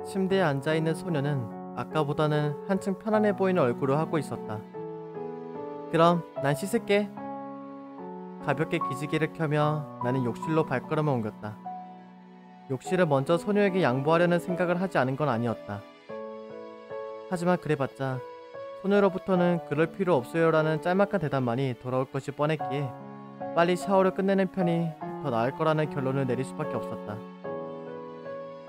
침대에 앉아있는 소녀는 아까보다는 한층 편안해 보이는 얼굴을 하고 있었다. 그럼 난 씻을게. 가볍게 기지개를 켜며 나는 욕실로 발걸음을 옮겼다. 욕실을 먼저 소녀에게 양보하려는 생각을 하지 않은 건 아니었다. 하지만 그래봤자 소녀로부터는 그럴 필요 없어요라는 짤막한 대답만이 돌아올 것이 뻔했기에 빨리 샤워를 끝내는 편이 더 나을 거라는 결론을 내릴 수밖에 없었다.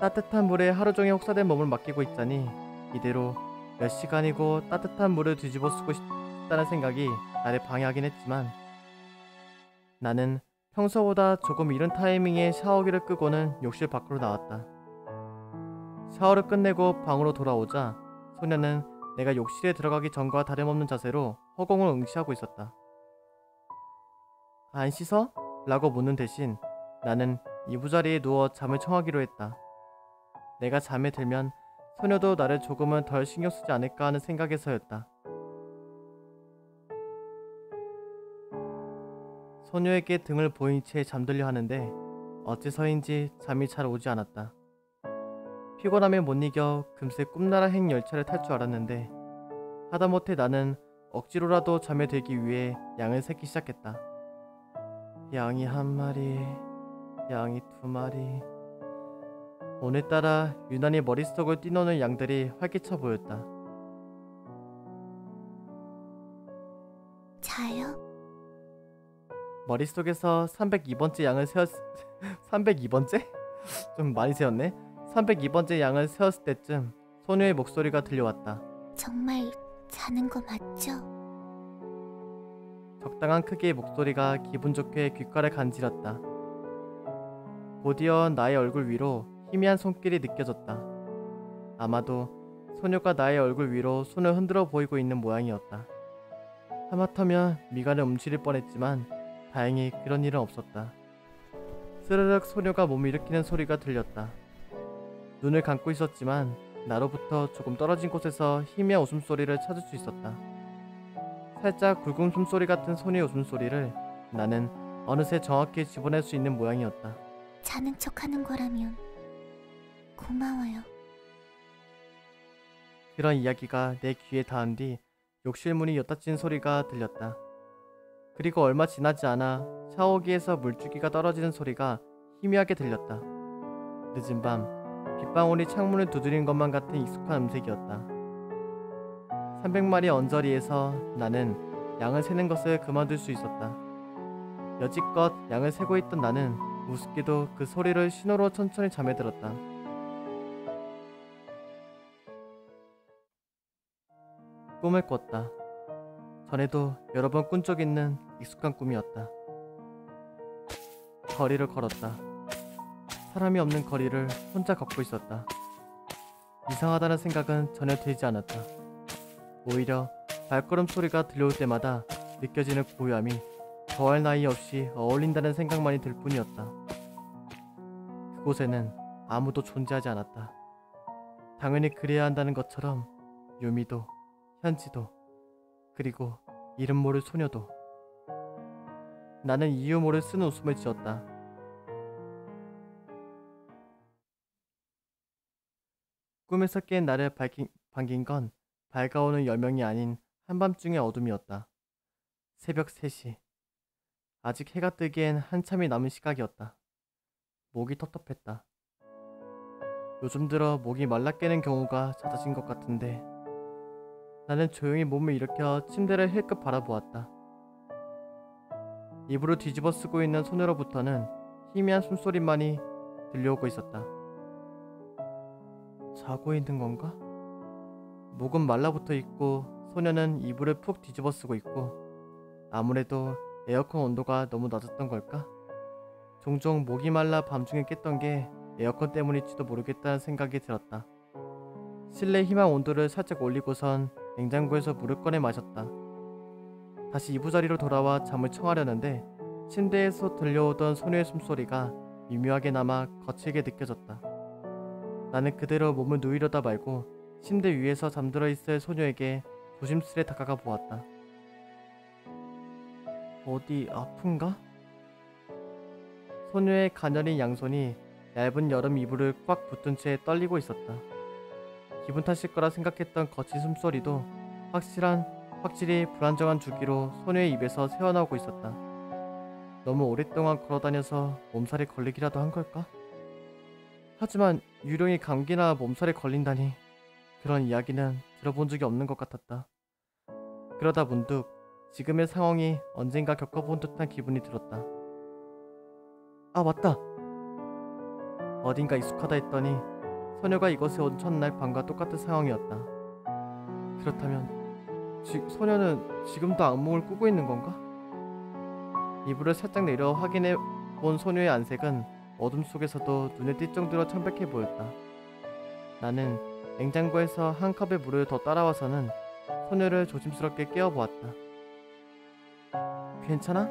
따뜻한 물에 하루 종일 혹사된 몸을 맡기고 있자니 이대로 몇 시간이고 따뜻한 물을 뒤집어 쓰고 싶다는 생각이 나를 방해하긴 했지만 나는 평소보다 조금 이른 타이밍에 샤워기를 끄고는 욕실 밖으로 나왔다. 샤워를 끝내고 방으로 돌아오자 소녀는 내가 욕실에 들어가기 전과 다름없는 자세로 허공을 응시하고 있었다. 안 씻어? 라고 묻는 대신 나는 이부자리에 누워 잠을 청하기로 했다. 내가 잠에 들면 소녀도 나를 조금은 덜 신경 쓰지 않을까 하는 생각에서였다. 소녀에게 등을 보인 채 잠들려 하는데 어째서인지 잠이 잘 오지 않았다. 피곤함에 못 이겨 금세 꿈나라 행 열차를 탈 줄 알았는데 하다못해 나는 억지로라도 잠에 들기 위해 양을 세기 시작했다. 양이 한 마리, 양이 두 마리. 오늘따라 유난히 머릿속을 뛰노는 양들이 활기차 보였다. 자요? 머릿속에서 302번째 양을 세웠... 302번째? 좀 많이 세웠네? 302번째 양을 세웠을 때쯤 소녀의 목소리가 들려왔다. 정말 자는 거 맞죠? 적당한 크기의 목소리가 기분 좋게 귓가를 간지렸다. 곧이어 나의 얼굴 위로 희미한 손길이 느껴졌다. 아마도 소녀가 나의 얼굴 위로 손을 흔들어 보이고 있는 모양이었다. 하마터면 미간을 움츠릴 뻔했지만 다행히 그런 일은 없었다. 스르륵 소녀가 몸을 일으키는 소리가 들렸다. 눈을 감고 있었지만 나로부터 조금 떨어진 곳에서 희미한 웃음소리를 찾을 수 있었다. 살짝 굵은 숨소리 같은 소녀의 웃음소리를 나는 어느새 정확히 집어낼 수 있는 모양이었다. 자는 척하는 거라면 고마워요. 그런 이야기가 내 귀에 닿은 뒤 욕실 문이 엿닫힌 소리가 들렸다. 그리고 얼마 지나지 않아 샤워기에서 물줄기가 떨어지는 소리가 희미하게 들렸다. 늦은 밤 빗방울이 창문을 두드린 것만 같은 익숙한 음색이었다. 300마리 언저리에서 나는 양을 세는 것을 그만둘 수 있었다. 여지껏 양을 세고 있던 나는 우습게도 그 소리를 신호로 천천히 잠에 들었다. 꿈을 꿨다. 전에도 여러 번 꾼 적 있는 익숙한 꿈이었다. 거리를 걸었다. 사람이 없는 거리를 혼자 걷고 있었다. 이상하다는 생각은 전혀 들지 않았다. 오히려 발걸음 소리가 들려올 때마다 느껴지는 고요함이 더할 나위 없이 어울린다는 생각만이 들 뿐이었다. 그곳에는 아무도 존재하지 않았다. 당연히 그래야 한다는 것처럼 유미도, 현지도, 그리고 이름 모를 소녀도. 나는 이유 모를 쓴 웃음을 지었다. 꿈에서 깬 나를 반긴 건 밝아오는 여명이 아닌 한밤중의 어둠이었다. 새벽 3시. 아직 해가 뜨기엔 한참이 남은 시각이었다. 목이 텁텁했다. 요즘 들어 목이 말라 깨는 경우가 잦아진 것 같은데 나는 조용히 몸을 일으켜 침대를 힐끗 바라보았다. 이불을 뒤집어 쓰고 있는 소녀로부터는 희미한 숨소리만이 들려오고 있었다. 자고 있는 건가? 목은 말라붙어 있고 소녀는 이불을 푹 뒤집어 쓰고 있고 아무래도 에어컨 온도가 너무 낮았던 걸까? 종종 목이 말라 밤중에 깼던 게 에어컨 때문일지도 모르겠다는 생각이 들었다. 실내 희망 온도를 살짝 올리고선 냉장고에서 물을 꺼내 마셨다. 다시 이부자리로 돌아와 잠을 청하려는데 침대에서 들려오던 소녀의 숨소리가 미묘하게 남아 거칠게 느껴졌다. 나는 그대로 몸을 누이려다 말고 침대 위에서 잠들어 있을 소녀에게 조심스레 다가가 보았다. 어디 아픈가? 소녀의 가녀린 양손이 얇은 여름 이불을 꽉 붙은 채 떨리고 있었다. 기분 탓일 거라 생각했던 거친 숨소리도 확실히 불안정한 주기로 소녀의 입에서 새어나오고 있었다. 너무 오랫동안 걸어다녀서 몸살이 걸리기라도 한 걸까? 하지만 유령이 감기나 몸살에 걸린다니 그런 이야기는 들어본 적이 없는 것 같았다. 그러다 문득 지금의 상황이 언젠가 겪어본 듯한 기분이 들었다. 아 맞다. 어딘가 익숙하다 했더니 소녀가 이곳에 온 첫날 밤과 똑같은 상황이었다. 그렇다면 소녀는 지금도 악몽을 꾸고 있는 건가? 이불을 살짝 내려 확인해 본 소녀의 안색은 어둠 속에서도 눈에 띌 정도로 창백해 보였다. 나는 냉장고에서 한 컵의 물을 더 따라와서는 소녀를 조심스럽게 깨워보았다. 괜찮아?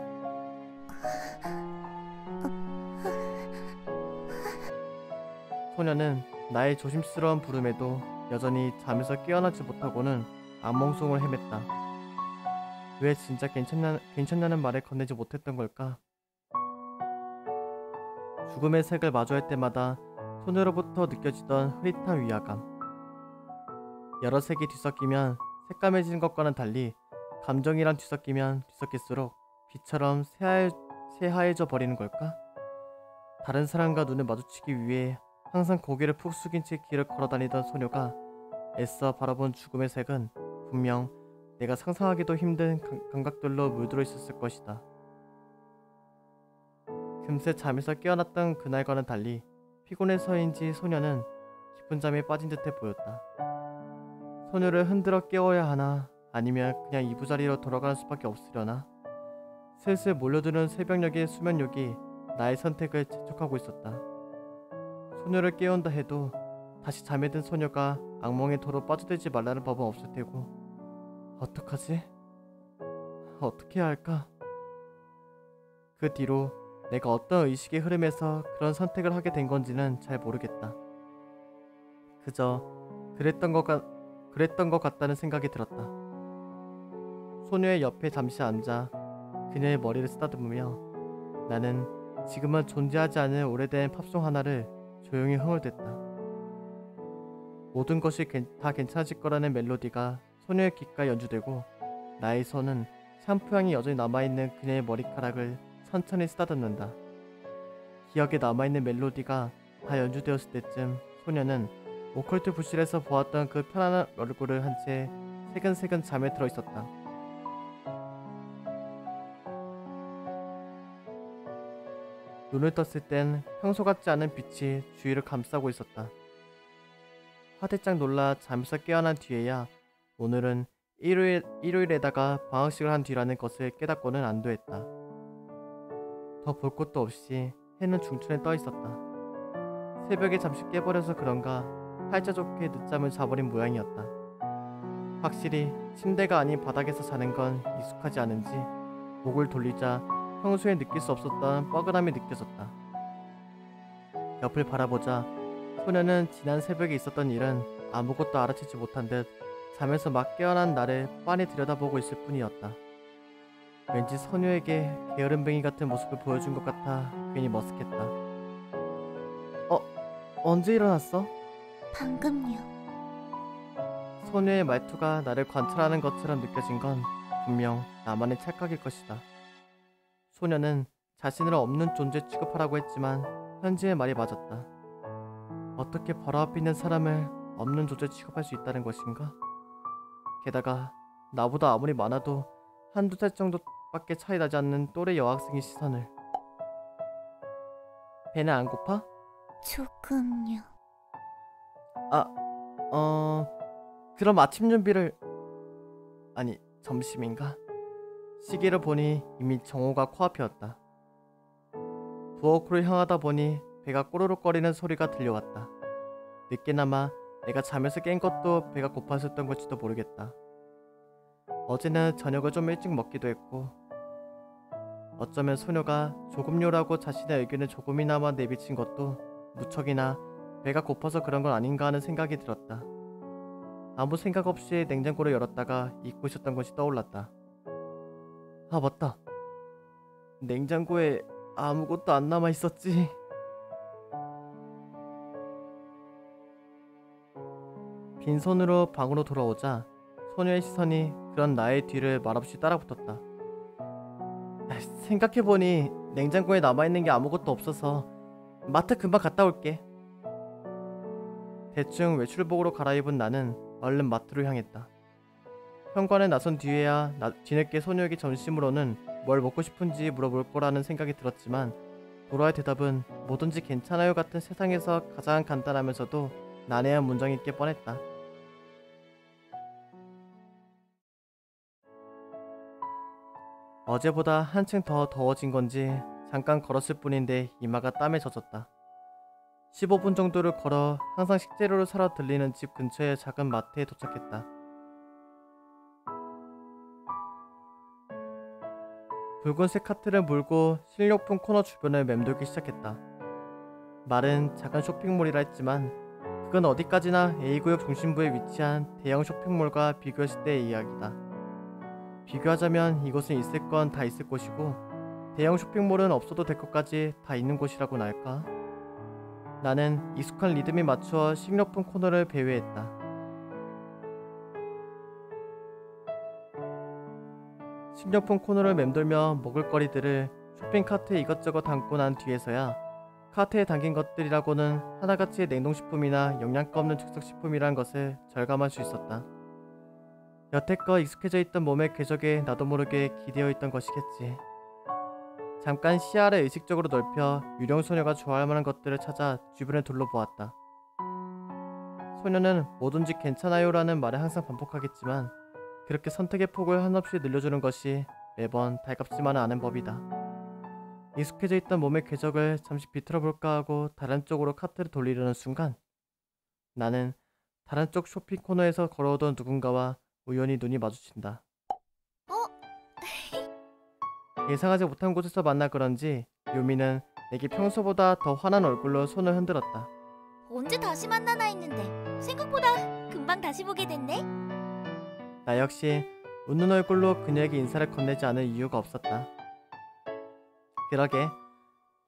소녀는 나의 조심스러운 부름에도 여전히 잠에서 깨어나지 못하고는 악몽송을 헤맸다. 왜 진짜 괜찮냐는 말을 건네지 못했던 걸까? 죽음의 색을 마주할 때마다 소녀로부터 느껴지던 흐릿한 위화감. 여러 색이 뒤섞이면 새까매지는 것과는 달리 감정이랑 뒤섞이면 뒤섞일수록 빛처럼 새하얘져 버리는 걸까? 다른 사람과 눈을 마주치기 위해 항상 고개를 푹 숙인 채 길을 걸어다니던 소녀가 애써 바라본 죽음의 색은 분명 내가 상상하기도 힘든 감각들로 물들어 있었을 것이다. 금세 잠에서 깨어났던 그날과는 달리 피곤해서인지 소녀는 깊은 잠에 빠진 듯해 보였다. 소녀를 흔들어 깨워야 하나 아니면 그냥 이부자리로 돌아가는 수밖에 없으려나. 슬슬 몰려드는 새벽녘의 수면욕이 나의 선택을 재촉하고 있었다. 소녀를 깨운다 해도 다시 잠에 든 소녀가 악몽의 도로 빠져들지 말라는 법은 없을 테고. 어떡하지? 어떻게 해야 할까? 그 뒤로 내가 어떤 의식의 흐름에서 그런 선택을 하게 된 건지는 잘 모르겠다. 그저 그랬던 것 같다는 생각이 들었다. 소녀의 옆에 잠시 앉아 그녀의 머리를 쓰다듬으며 나는 지금은 존재하지 않은 오래된 팝송 하나를 조용히 흥얼댔다. 모든 것이 다 괜찮아질 거라는 멜로디가 소녀의 귓가에 연주되고 나의 손은 샴푸향이 여전히 남아있는 그녀의 머리카락을 천천히 쓰다듬는다. 기억에 남아있는 멜로디가 다 연주되었을 때쯤 소녀는 오컬트 부실에서 보았던 그 편안한 얼굴을 한 채 새근새근 잠에 들어 있었다. 눈을 떴을 땐 평소 같지 않은 빛이 주위를 감싸고 있었다. 화들짝 놀라 잠에서 깨어난 뒤에야 오늘은 일요일에다가 방학식을 한 뒤라는 것을 깨닫고는 안도했다. 더 볼 곳도 없이 해는 중천에 떠 있었다. 새벽에 잠시 깨버려서 그런가 팔자 좋게 늦잠을 자버린 모양이었다. 확실히 침대가 아닌 바닥에서 자는 건 익숙하지 않은지 목을 돌리자 평소에 느낄 수 없었던 뻐근함이 느껴졌다. 옆을 바라보자 소녀는 지난 새벽에 있었던 일은 아무것도 알아채지 못한 듯 잠에서 막 깨어난 나를 빤히 들여다보고 있을 뿐이었다. 왠지 소녀에게 게으름뱅이 같은 모습을 보여준 것 같아 괜히 머쓱했다. 언제 일어났어? 방금요. 소녀의 말투가 나를 관찰하는 것처럼 느껴진 건 분명 나만의 착각일 것이다. 소녀는 자신을 없는 존재 취급하라고 했지만 현지의 말이 맞았다. 어떻게 바로 앞에 있는 사람을 없는 존재 취급할 수 있다는 것인가? 게다가 나보다 아무리 많아도 한두 살 정도밖에 차이 나지 않는 또래 여학생의 시선을. 배는 안 고파? 조금요. 그럼 아침 준비를... 아니, 점심인가? 시계를 보니 이미 정오가 코앞이었다. 부엌으로 향하다 보니 배가 꼬르륵거리는 소리가 들려왔다. 늦게나마 내가 잠에서 깬 것도 배가 고팠었던 걸지도 모르겠다. 어제는 저녁을 좀 일찍 먹기도 했고 어쩌면 소녀가 조금요라고 자신의 의견을 조금이나마 내비친 것도 무척이나 배가 고파서 그런 건 아닌가 하는 생각이 들었다. 아무 생각 없이 냉장고를 열었다가 잊고 있었던 것이 떠올랐다. 아 맞다. 냉장고에 아무것도 안 남아 있었지. 빈손으로 방으로 돌아오자 소녀의 시선이 그런 나의 뒤를 말없이 따라붙었다. 생각해보니 냉장고에 남아있는 게 아무것도 없어서 마트 금방 갔다 올게. 대충 외출복으로 갈아입은 나는 얼른 마트로 향했다. 현관에 나선 뒤에야 뒤늦게 소녀에게 점심으로는 뭘 먹고 싶은지 물어볼 거라는 생각이 들었지만 돌아의 대답은 뭐든지 괜찮아요 같은 세상에서 가장 간단하면서도 난해한 문장일 게 뻔했다. 어제보다 한층 더 더워진 건지 잠깐 걸었을 뿐인데 이마가 땀에 젖었다. 15분 정도를 걸어 항상 식재료를 사러 들리는 집 근처의 작은 마트에 도착했다. 붉은색 카트를 몰고 식료품 코너 주변을 맴돌기 시작했다. 말은 작은 쇼핑몰이라 했지만 그건 어디까지나 A구역 중심부에 위치한 대형 쇼핑몰과 비교했을 때의 이야기다. 비교하자면 이곳은 있을 건 다 있을 곳이고 대형 쇼핑몰은 없어도 될 것까지 다 있는 곳이라고나 할까? 나는 익숙한 리듬에 맞추어 식료품 코너를 배회했다. 식료품 코너를 맴돌며 먹을거리들을 쇼핑카트에 이것저것 담고 난 뒤에서야 카트에 담긴 것들이라고는 하나같이 냉동식품이나 영양가 없는 즉석식품이란 것을 절감할 수 있었다. 여태껏 익숙해져 있던 몸의 궤적에 나도 모르게 기대어 있던 것이겠지. 잠깐 시야를 의식적으로 넓혀 유령 소녀가 좋아할 만한 것들을 찾아 주변을 둘러보았다. 소녀는 뭐든지 괜찮아요 라는 말을 항상 반복하겠지만 그렇게 선택의 폭을 한없이 늘려주는 것이 매번 달갑지만은 않은 법이다. 익숙해져 있던 몸의 궤적을 잠시 비틀어볼까 하고 다른 쪽으로 카트를 돌리려는 순간 나는 다른 쪽 쇼핑 코너에서 걸어오던 누군가와 우연히 눈이 마주친다. 예상하지 못한 곳에서 만나 그런지 유미는 내게 평소보다 더 환한 얼굴로 손을 흔들었다. 언제 다시 만나나 했는데 생각보다 금방 다시 보게 됐네. 나 역시 웃는 얼굴로 그녀에게 인사를 건네지 않을 이유가 없었다. 그러게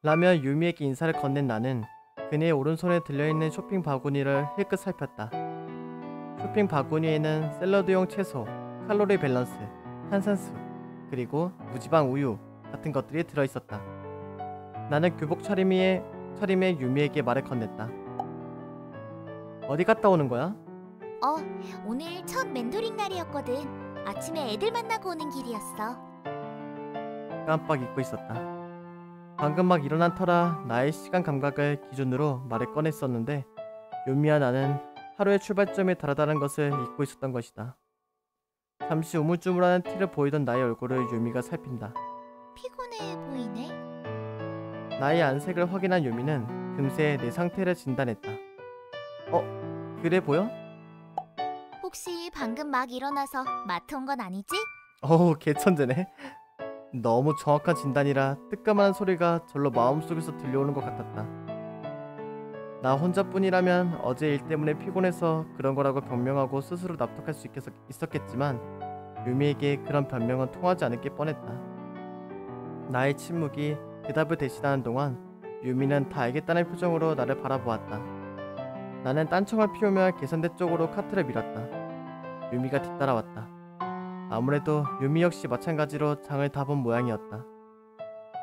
라며 유미에게 인사를 건넨 나는 그녀의 오른손에 들려있는 쇼핑 바구니를 힐끗 살폈다. 쇼핑 바구니에는 샐러드용 채소, 칼로리 밸런스, 탄산수, 그리고 무지방 우유 같은 것들이 들어있었다. 나는 교복 차림에 유미에게 말을 건넸다. 어디 갔다 오는 거야? 오늘 첫 멘토링 날이었거든. 아침에 애들 만나고 오는 길이었어. 깜빡 잊고 있었다. 방금 막 일어난 터라 나의 시간 감각을 기준으로 말을 꺼냈었는데 유미와 나는 하루의 출발점이 다르다는 것을 잊고 있었던 것이다. 잠시 우물쭈물하는 티를 보이던 나의 얼굴을 유미가 살핀다. 피곤해 보이네. 나의 안색을 확인한 유미는 금세 내 상태를 진단했다. 그래 보여? 혹시 방금 막 일어나서 마트 온 건 아니지? 어우 개천재네. 너무 정확한 진단이라 뜨끔한 소리가 절로 마음속에서 들려오는 것 같았다. 나 혼자뿐이라면 어제 일 때문에 피곤해서 그런 거라고 변명하고 스스로 납득할 수 있었겠지만 유미에게 그런 변명은 통하지 않을 게 뻔했다. 나의 침묵이 대답을 대신하는 동안 유미는 다 알겠다는 표정으로 나를 바라보았다. 나는 딴청을 피우며 계산대 쪽으로 카트를 밀었다. 유미가 뒤따라왔다. 아무래도 유미 역시 마찬가지로 장을 다 본 모양이었다.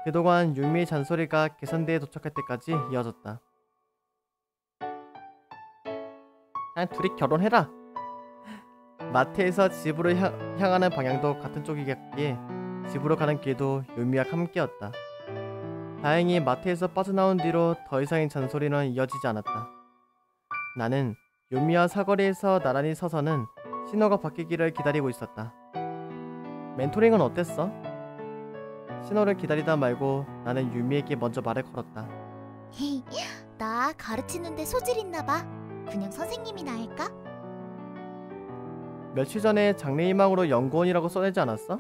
그동안 유미의 잔소리가 계산대에 도착할 때까지 이어졌다. 둘이 결혼해라. 마트에서 집으로 향하는 방향도 같은 쪽이었기에 집으로 가는 길도 유미와 함께였다. 다행히 마트에서 빠져나온 뒤로 더 이상의 잔소리는 이어지지 않았다. 나는 유미와 사거리에서 나란히 서서는 신호가 바뀌기를 기다리고 있었다. 멘토링은 어땠어? 신호를 기다리다 말고 나는 유미에게 먼저 말을 걸었다. 나 가르치는데 소질 있나 봐. 그냥 선생님이나 할까? 며칠 전에 장래희망으로 연구원이라고 써내지 않았어?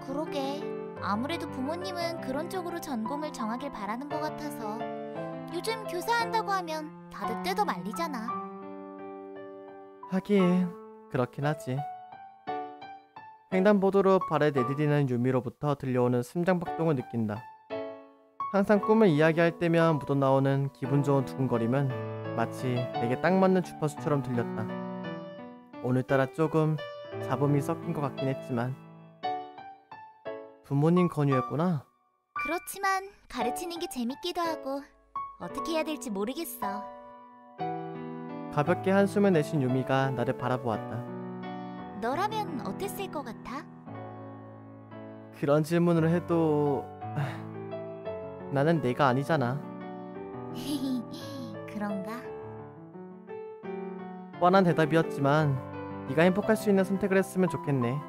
그러게. 아무래도 부모님은 그런 쪽으로 전공을 정하길 바라는 것 같아서 요즘 교사한다고 하면 다들 뜯어 말리잖아. 하긴 그렇긴 하지. 횡단보도로 발을 내디디는 유미로부터 들려오는 심장박동을 느낀다. 항상 꿈을 이야기할 때면 묻어나오는 기분 좋은 두근거림은 마치 내게 딱 맞는 주파수처럼 들렸다. 오늘따라 조금 잡음이 섞인 것 같긴 했지만 부모님 권유였구나. 그렇지만 가르치는 게 재밌기도 하고 어떻게 해야 될지 모르겠어. 가볍게 한숨을 내쉰 유미가 나를 바라보았다. 너라면 어땠을 것 같아? 그런 질문을 해도 나는 내가 아니잖아. 그런가? 뻔한 대답이었지만 네가 행복할 수 있는 선택을 했으면 좋겠네.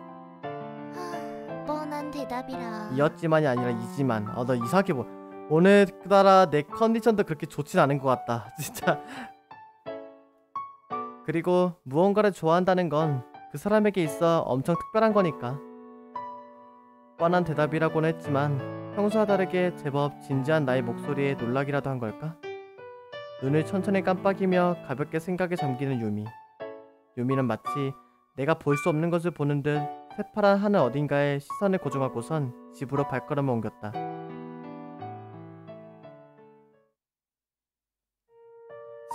뻔한 대답이라. 이었지만이 아니라 이지만. 너 이상하게 오늘따라 내 컨디션도 그렇게 좋진 않은 것 같다. 진짜. 그리고 무언가를 좋아한다는 건 그 사람에게 있어 엄청 특별한 거니까. 뻔한 대답이라고는 했지만 평소와 다르게 제법 진지한 나의 목소리에 놀라기라도 한 걸까? 눈을 천천히 깜빡이며 가볍게 생각에 잠기는 유미. 유미는 마치 내가 볼 수 없는 것을 보는 듯 새파란 하늘 어딘가에 시선을 고정하고선 집으로 발걸음을 옮겼다.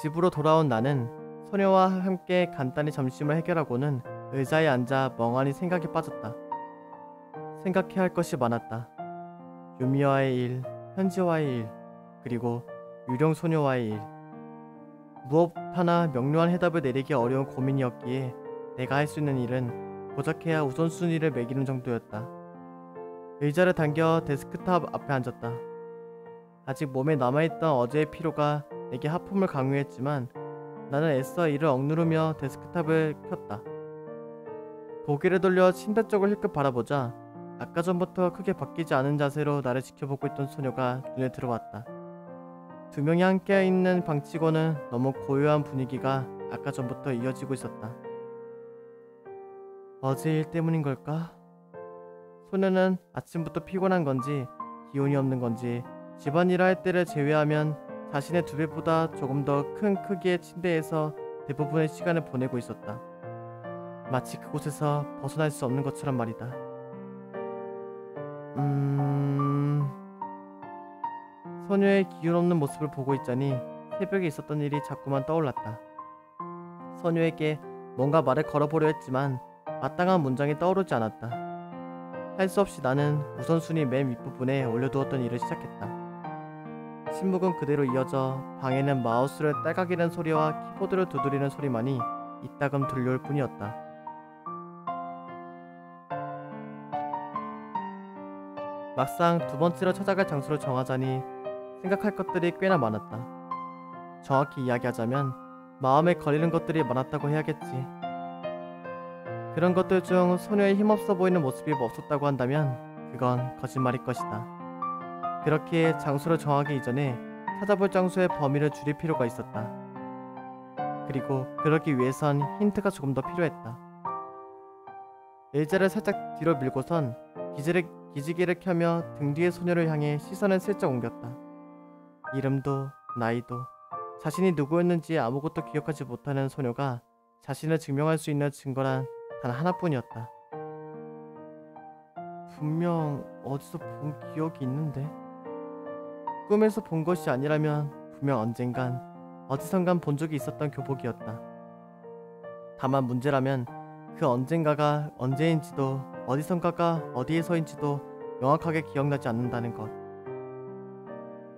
집으로 돌아온 나는 소녀와 함께 간단히 점심을 해결하고는 의자에 앉아 멍하니 생각에 빠졌다. 생각해야 할 것이 많았다. 유미와의 일, 현지와의 일, 그리고 유령 소녀와의 일. 무엇 하나 명료한 해답을 내리기 어려운 고민이었기에 내가 할 수 있는 일은 고작해야 우선순위를 매기는 정도였다. 의자를 당겨 데스크탑 앞에 앉았다. 아직 몸에 남아있던 어제의 피로가 내게 하품을 강요했지만 나는 애써 이를 억누르며 데스크탑을 켰다. 고개를 돌려 침대 쪽을 힐끗 바라보자 아까 전부터 크게 바뀌지 않은 자세로 나를 지켜보고 있던 소녀가 눈에 들어왔다. 두 명이 함께 있는 방치고는 너무 고요한 분위기가 아까 전부터 이어지고 있었다. 어제 일 때문인 걸까? 소녀는 아침부터 피곤한 건지 기운이 없는 건지 집안일을 할 때를 제외하면 자신의 두 배보다 조금 더 큰 크기의 침대에서 대부분의 시간을 보내고 있었다. 마치 그곳에서 벗어날 수 없는 것처럼 말이다. 소녀의 기운 없는 모습을 보고 있자니 새벽에 있었던 일이 자꾸만 떠올랐다. 소녀에게 뭔가 말을 걸어보려 했지만 마땅한 문장이 떠오르지 않았다. 할 수 없이 나는 우선순위 맨 윗부분에 올려두었던 일을 시작했다. 침묵은 그대로 이어져 방에는 마우스를 딸깍이는 소리와 키보드를 두드리는 소리만이 이따금 들려올 뿐이었다. 막상 두 번째로 찾아갈 장소를 정하자니 생각할 것들이 꽤나 많았다. 정확히 이야기하자면 마음에 걸리는 것들이 많았다고 해야겠지. 그런 것들 중 소녀의 힘없어 보이는 모습이 없었다고 한다면 그건 거짓말일 것이다. 그렇게 장소를 정하기 이전에 찾아볼 장소의 범위를 줄일 필요가 있었다. 그리고 그러기 위해선 힌트가 조금 더 필요했다. 의자를 살짝 뒤로 밀고선 기지개를 켜며 등 뒤의 소녀를 향해 시선을 슬쩍 옮겼다. 이름도 나이도 자신이 누구였는지 아무것도 기억하지 못하는 소녀가 자신을 증명할 수 있는 증거란 단 하나뿐이었다. 분명 어디서 본 기억이 있는데 꿈에서 본 것이 아니라면 분명 언젠간 어디선간 본 적이 있었던 교복이었다. 다만 문제라면 그 언젠가가 언제인지도 어디선가가 어디에서인지도 명확하게 기억나지 않는다는 것.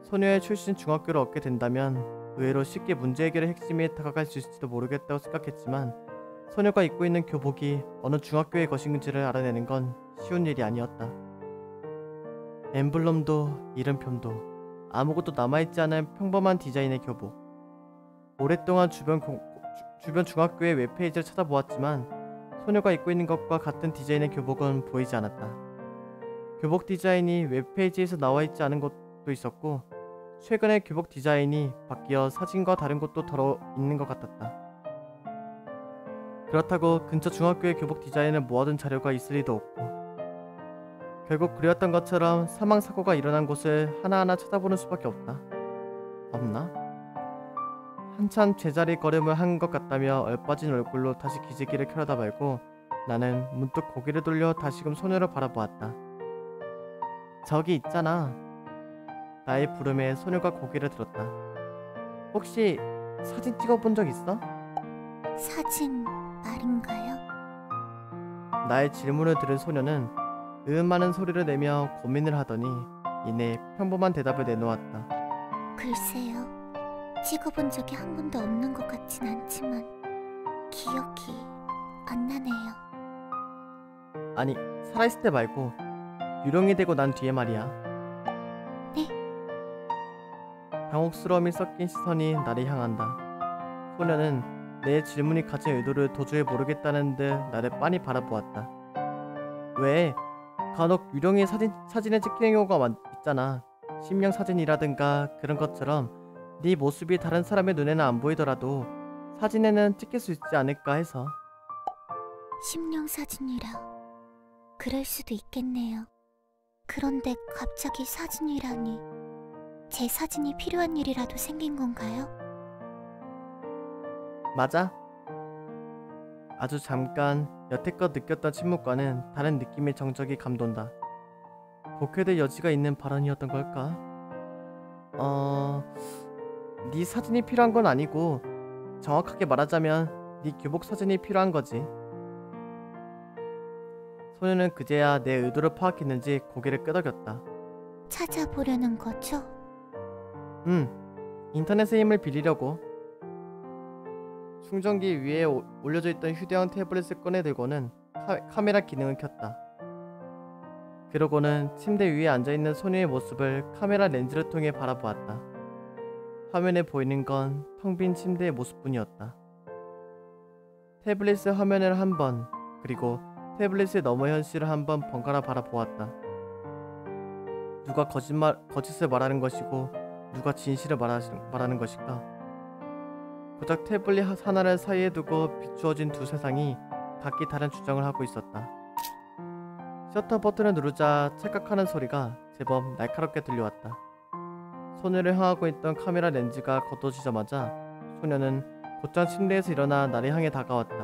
소녀의 출신 중학교를 얻게 된다면 의외로 쉽게 문제 해결의 핵심에 다가갈 수 있을지도 모르겠다고 생각했지만 소녀가 입고 있는 교복이 어느 중학교의 것인지를 알아내는 건 쉬운 일이 아니었다. 엠블럼도 이름표도 아무것도 남아있지 않은 평범한 디자인의 교복. 오랫동안 주변 중학교의 웹페이지를 찾아보았지만 소녀가 입고 있는 것과 같은 디자인의 교복은 보이지 않았다. 교복 디자인이 웹페이지에서 나와있지 않은 것도 있었고 최근에 교복 디자인이 바뀌어 사진과 다른 것도 덜어 있는 것 같았다. 그렇다고 근처 중학교의 교복 디자인을 모아둔 자료가 있을 리도 없고 결국 그렸던 것처럼 사망사고가 일어난 곳을 하나하나 찾아보는 수밖에 없나? 한참 제자리 걸음을 한 것 같다며 얼빠진 얼굴로 다시 기지개를 켜려다 말고 나는 문득 고개를 돌려 다시금 소녀를 바라보았다. 저기 있잖아. 나의 부름에 소녀가 고개를 들었다. 혹시 사진 찍어본 적 있어? 사진 말인가요? 나의 질문을 들은 소녀는 많은 소리를 내며 고민을 하더니 이내 평범한 대답을 내놓았다. 글쎄요. 찍어본 적이 한 번도 없는 것 같진 않지만 기억이 안 나네요. 아니, 살아있을 때 말고 유령이 되고 난 뒤에 말이야. 네? 당혹스러움이 섞인 시선이 나를 향한다. 소녀는 내 질문이 가진 의도를 도저히 모르겠다는 듯 나를 빤히 바라보았다. 왜? 간혹 유령이 사진에 찍히는 경우가 있잖아. 심령 사진이라든가 그런 것처럼 네 모습이 다른 사람의 눈에는 안 보이더라도 사진에는 찍힐 수 있지 않을까 해서. 심령 사진이라. 그럴 수도 있겠네요. 그런데 갑자기 사진이라니. 제 사진이 필요한 일이라도 생긴 건가요? 맞아. 아주 잠깐 여태껏 느꼈던 침묵과는 다른 느낌의 정적이 감돈다. 복회될 여지가 있는 발언이었던 걸까? 네 사진이 필요한 건 아니고 정확하게 말하자면 네 교복 사진이 필요한 거지. 소녀는 그제야 내 의도를 파악했는지 고개를 끄덕였다. 찾아보려는 거죠? 인터넷의 힘을 빌리려고. 충전기 위에 올려져 있던 휴대용 태블릿을 꺼내 들고는 카메라 기능을 켰다. 그러고는 침대 위에 앉아있는 소녀의 모습을 카메라 렌즈를 통해 바라보았다. 화면에 보이는 건 텅 빈 침대의 모습뿐이었다. 태블릿의 화면을 한 번, 그리고 태블릿의 너머 현실을 한 번 번갈아 바라보았다. 누가 거짓을 말하는 것이고 누가 진실을 말하는 것일까? 고작 태블릿 하나를 사이에 두고 비추어진 두 세상이 각기 다른 주장을 하고 있었다. 셔터 버튼을 누르자 찰칵하는 소리가 제법 날카롭게 들려왔다. 소녀를 향하고 있던 카메라 렌즈가 걷어지자마자 소녀는 곧장 침대에서 일어나 나를 향해 다가왔다.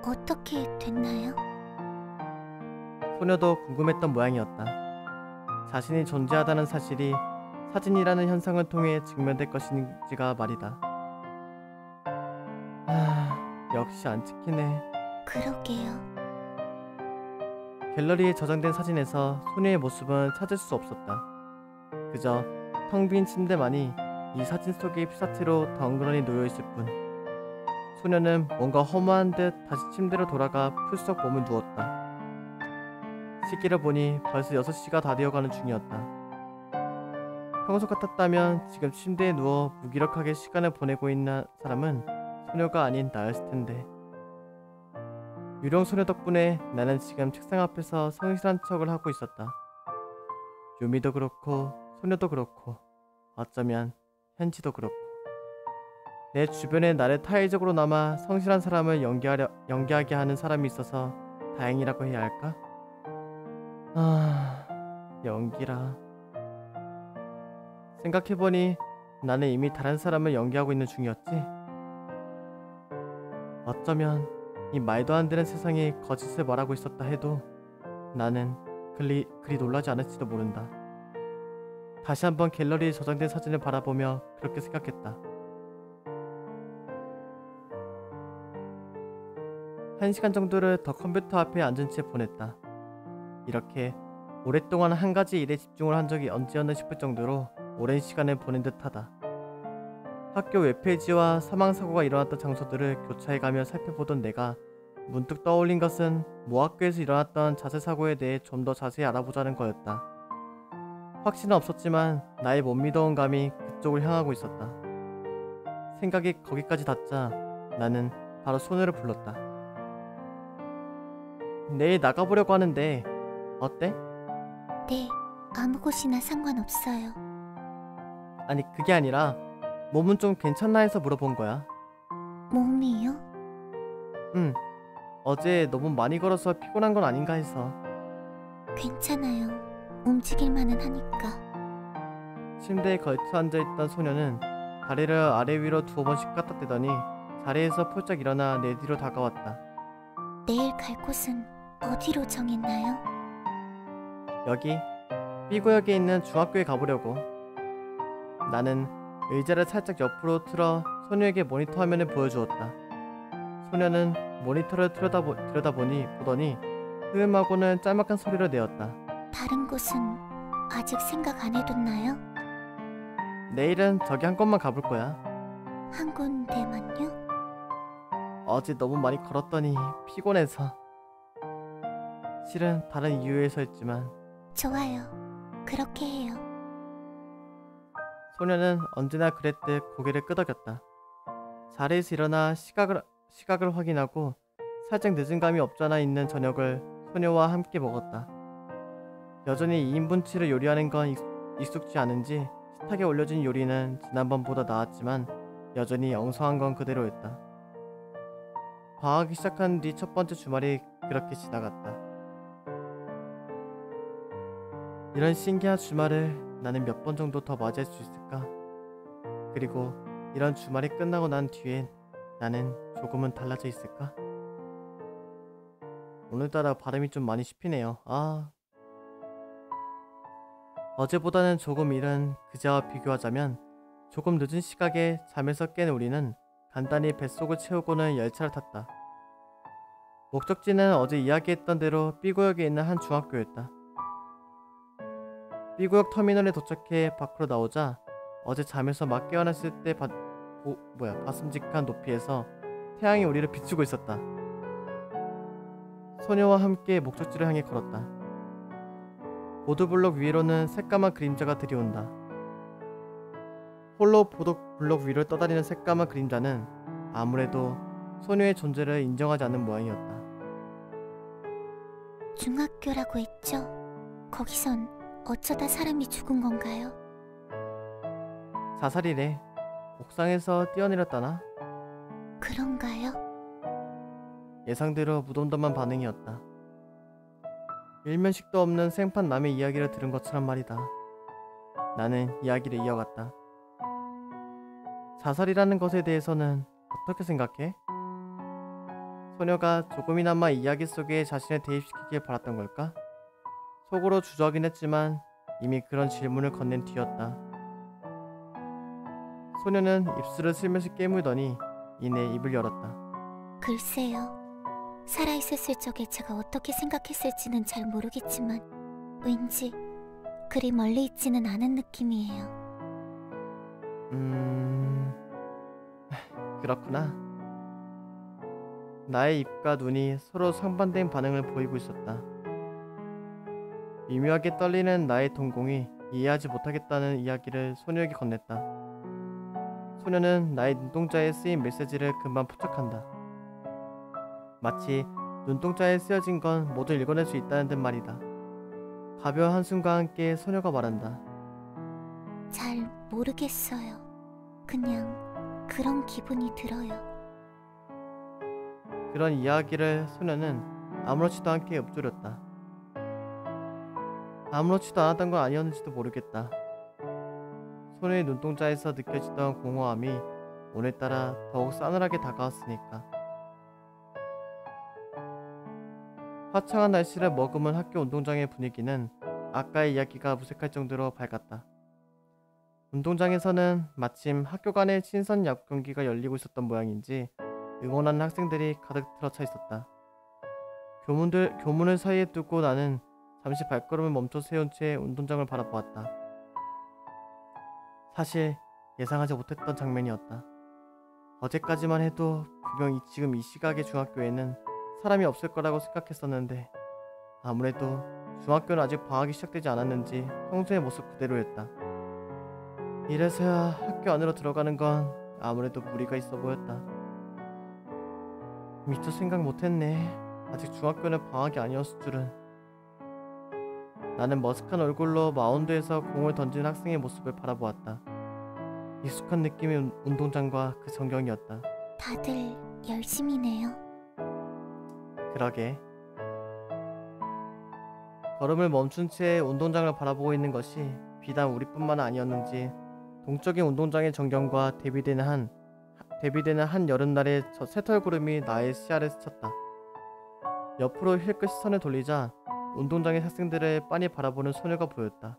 어떻게 됐나요? 소녀도 궁금했던 모양이었다. 자신이 존재하다는 사실이 사진이라는 현상을 통해 증명될 것인지가 말이다. 역시 안 찍히네. 그러게요. 갤러리에 저장된 사진에서 소녀의 모습은 찾을 수 없었다. 그저 텅 빈 침대만이 이 사진 속의 피사체로 덩그러니 놓여있을 뿐. 소녀는 뭔가 허무한 듯 다시 침대로 돌아가 풀썩 몸을 누웠다. 시계를 보니 벌써 6시가 다 되어가는 중이었다. 평소 같았다면 지금 침대에 누워 무기력하게 시간을 보내고 있는 사람은 소녀가 아닌 나였을 텐데. 유령 소녀 덕분에 나는 지금 책상 앞에서 성실한 척을 하고 있었다. 유미도 그렇고 소녀도 그렇고 어쩌면 현지도 그렇고 내 주변에 나를 타의적으로 남아 성실한 사람을 연기하게 하는 사람이 있어서 다행이라고 해야 할까? 연기라. 생각해보니 나는 이미 다른 사람을 연기하고 있는 중이었지? 어쩌면 이 말도 안 되는 세상에 거짓을 말하고 있었다 해도 나는 그리 놀라지 않을지도 모른다. 다시 한번 갤러리에 저장된 사진을 바라보며 그렇게 생각했다. 1시간 정도를 더 컴퓨터 앞에 앉은 채 보냈다. 이렇게 오랫동안 한 가지 일에 집중을 한 적이 언제였나 싶을 정도로 오랜 시간을 보낸 듯하다. 학교 웹페이지와 사망사고가 일어났던 장소들을 교차해가며 살펴보던 내가 문득 떠올린 것은 모 학교에서 일어났던 자살사고에 대해 좀 더 자세히 알아보자는 거였다. 확신은 없었지만 나의 못 믿어온 감이 그쪽을 향하고 있었다. 생각이 거기까지 닿자 나는 바로 소녀를 불렀다. 내일 나가보려고 하는데 어때? 네, 아무 곳이나 상관없어요. 아니 그게 아니라 몸은 좀 괜찮나 해서 물어본 거야. 몸이요? 응. 어제 너무 많이 걸어서 피곤한 건 아닌가 해서. 괜찮아요. 움직일만은 하니까. 침대에 걸쳐 앉아있던 소녀는 다리를 아래 위로 2번씩 갖다 대더니 자리에서 폴짝 일어나 내 뒤로 다가왔다. 내일 갈 곳은 어디로 정했나요? 여기 B구역에 있는 중학교에 가보려고. 나는 의자를 살짝 옆으로 틀어 소녀에게 모니터 화면을 보여주었다. 소녀는 모니터를 보더니 흐음하고는 짤막한 소리를 내었다. 다른 곳은 아직 생각 안 해뒀나요? 내일은 저기 한 곳만 가볼 거야. 한 군데만요? 어제 너무 많이 걸었더니 피곤해서. 실은 다른 이유에서였지만. 좋아요. 그렇게 해요. 소녀는 언제나 그랬듯 고개를 끄덕였다. 자리에서 일어나 시각을 확인하고 살짝 늦은 감이 없잖아 있는 저녁을 소녀와 함께 먹었다. 여전히 2인분치를 요리하는 건 익숙지 않은지 식탁에 올려진 요리는 지난번보다 나았지만 여전히 엉성한 건 그대로였다. 과하기 시작한 뒤 첫 번째 주말이 그렇게 지나갔다. 이런 신기한 주말을 나는 몇 번 정도 더 맞이할 수 있을까? 그리고 이런 주말이 끝나고 난 뒤엔 나는 조금은 달라져 있을까? 오늘따라 발음이 좀 많이 씹히네요. 어제보다는 조금 이른 그제와 비교하자면 조금 늦은 시각에 잠에서 깬 우리는 간단히 뱃속을 채우고는 열차를 탔다. 목적지는 어제 이야기했던 대로 B구역에 있는 한 중학교였다. B구역 터미널에 도착해 밖으로 나오자 어제 잠에서 막 깨어났을 때 바슴직한 높이에서 태양이 우리를 비추고 있었다. 소녀와 함께 목적지를 향해 걸었다. 보도블록 위로는 새까만 그림자가 들이온다. 홀로 보도블록 위를 떠다니는 새까만 그림자는 아무래도 소녀의 존재를 인정하지 않는 모양이었다. 중학교라고 했죠? 거기선 어쩌다 사람이 죽은 건가요? 자살이래. 옥상에서 뛰어내렸다나? 그런가요? 예상대로 무덤덤한 반응이었다. 일면식도 없는 생판 남의 이야기를 들은 것처럼 말이다. 나는 이야기를 이어갔다. 자살이라는 것에 대해서는 어떻게 생각해? 소녀가 조금이나마 이야기 속에 자신을 대입시키길 바랐던 걸까? 속으로 주저하긴 했지만 이미 그런 질문을 건넨 뒤였다. 소녀는 입술을 슬며시 깨물더니 이내 입을 열었다. 글쎄요. 살아있었을 적에 제가 어떻게 생각했을지는 잘 모르겠지만 왠지 그리 멀리 있지는 않은 느낌이에요. 그렇구나. 나의 입과 눈이 서로 상반된 반응을 보이고 있었다. 미묘하게 떨리는 나의 동공이 이해하지 못하겠다는 이야기를 소녀에게 건넸다. 소녀는 나의 눈동자에 쓰인 메시지를 금방 포착한다. 마치 눈동자에 쓰여진 건 모두 읽어낼 수 있다는 듯 말이다. 가벼운 한숨과 함께 소녀가 말한다. 잘 모르겠어요. 그냥 그런 기분이 들어요. 그런 이야기를 소녀는 아무렇지도 않게 읊조렸다. 아무렇지도 않았던 건 아니었는지도 모르겠다. 소녀의 눈동자에서 느껴지던 공허함이 오늘따라 더욱 싸늘하게 다가왔으니까. 화창한 날씨를 머금은 학교 운동장의 분위기는 아까의 이야기가 무색할 정도로 밝았다. 운동장에서는 마침 학교 간의 친선 야구 경기가 열리고 있었던 모양인지 응원하는 학생들이 가득 들어차 있었다. 교문을 사이에 두고 나는 잠시 발걸음을 멈춰 세운 채 운동장을 바라보았다. 사실 예상하지 못했던 장면이었다. 어제까지만 해도 분명 지금 이 시각의 중학교에는 사람이 없을 거라고 생각했었는데 아무래도 중학교는 아직 방학이 시작되지 않았는지 평소의 모습 그대로였다. 이래서야 학교 안으로 들어가는 건 아무래도 무리가 있어 보였다. 미처 생각 못했네. 아직 중학교는 방학이 아니었을 줄은. 나는 머쓱한 얼굴로 마운드에서 공을 던지는 학생의 모습을 바라보았다. 익숙한 느낌의 운동장과 그 전경이었다. 다들 열심히네요. 그러게. 걸음을 멈춘 채 운동장을 바라보고 있는 것이 비단 우리뿐만 아니었는지 동적인 운동장의 전경과 대비되는 한 여름날의 저 새털구름이 나의 시야를 스쳤다. 옆으로 힐끗 시선을 돌리자 운동장의 학생들을 빤히 바라보는 소녀가 보였다.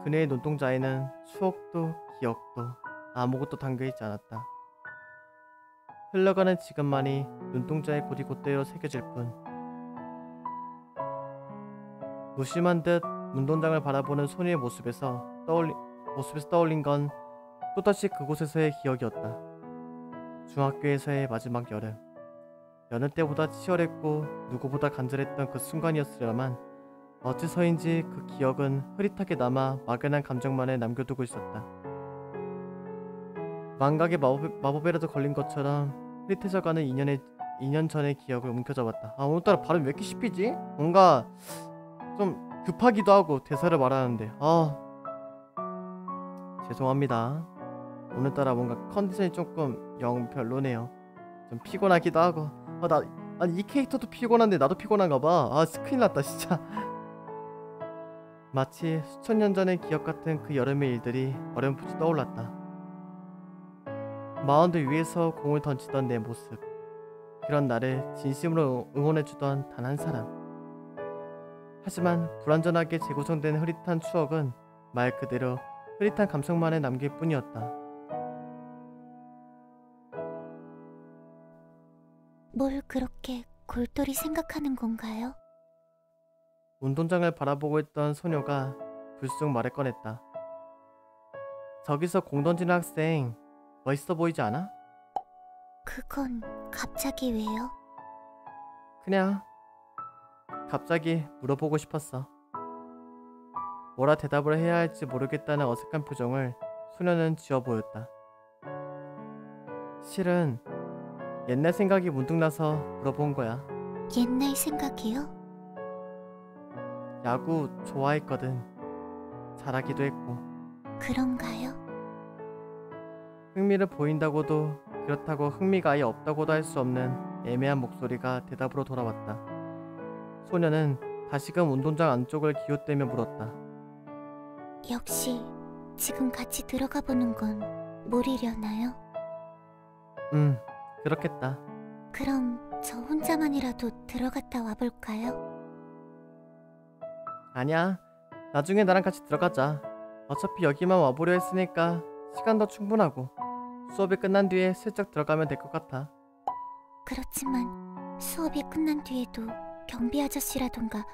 그녀의 눈동자에는 추억도 기억도 아무것도 담겨있지 않았다. 흘러가는 지금만이 눈동자에 곧이곧대로 새겨질 뿐. 무심한 듯 운동장을 바라보는 소녀의 모습에서 떠올린 건 또다시 그곳에서의 기억이었다. 중학교에서의 마지막 여름. 여느 때보다 치열했고 누구보다 간절했던 그 순간이었으려만 어째서인지 그 기억은 흐릿하게 남아 막연한 감정만을 남겨두고 있었다. 망각의 마법에라도 걸린 것처럼 흐릿해져가는 2년 전의 기억을 움켜잡았다. 오늘따라 발음이 왜 이렇게 씹히지? 뭔가 좀 급하기도 하고 대사를 말하는데 죄송합니다. 오늘따라 뭔가 컨디션이 조금 영 별로네요. 좀 피곤하기도 하고 아니 이 캐릭터도 피곤한데 나도 피곤한가봐. 큰일 났다 진짜. 마치 수천 년 전의 기억 같은 그 여름의 일들이 어렴풋이 떠올랐다. 마운드 위에서 공을 던지던 내 모습, 그런 나를 진심으로 응원해주던 단 한 사람. 하지만 불완전하게 재구성된 흐릿한 추억은 말 그대로 흐릿한 감성만을 남길 뿐이었다. 뭘 그렇게 골똘히 생각하는 건가요? 운동장을 바라보고 있던 소녀가 불쑥 말을 꺼냈다. 저기서 공 던지는 학생 멋있어 보이지 않아? 그건 갑자기 왜요? 그냥 갑자기 물어보고 싶었어. 뭐라 대답을 해야 할지 모르겠다는 어색한 표정을 소녀는 지어 보였다. 실은 옛날 생각이 문득 나서 물어본 거야. 옛날 생각이요? 야구 좋아했거든. 잘하기도 했고. 그런가요? 흥미를 보인다고도 그렇다고 흥미가 아예 없다고도 할 수 없는 애매한 목소리가 대답으로 돌아왔다. 소녀는 다시금 운동장 안쪽을 기웃대며 물었다. 역시 지금 같이 들어가 보는 건 무리려나요? 그렇겠다. 그럼 저 혼자만이라도 들어갔다 와볼까요? 아니야. 나중에 나랑 같이 들어가자. 어차피 여기만 와보려 했으니까 시간도 충분하고 수업이 끝난 뒤에 슬쩍 들어가면 될 것 같아. 그렇지만 수업이 끝난 뒤에도 경비 아저씨라던가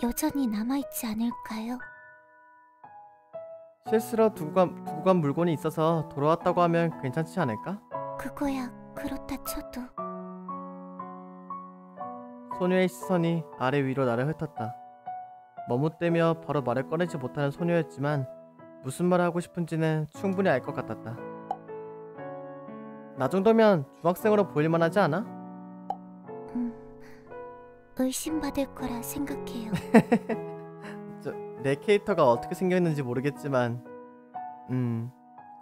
여전히 남아있지 않을까요? 실수로 두고 간 물건이 있어서 돌아왔다고 하면 괜찮지 않을까? 그거야 그렇다 쳐도 소녀의 시선이 아래 위로 나를 훑었다. 머뭇대며 바로 말을 꺼내지 못하는 소녀였지만 무슨 말을 하고 싶은지는 충분히 알 것 같았다. 나 정도면 중학생으로 보일만 하지 않아? 의심받을 거라 생각해요. 내 캐릭터가 어떻게 생겼는지 모르겠지만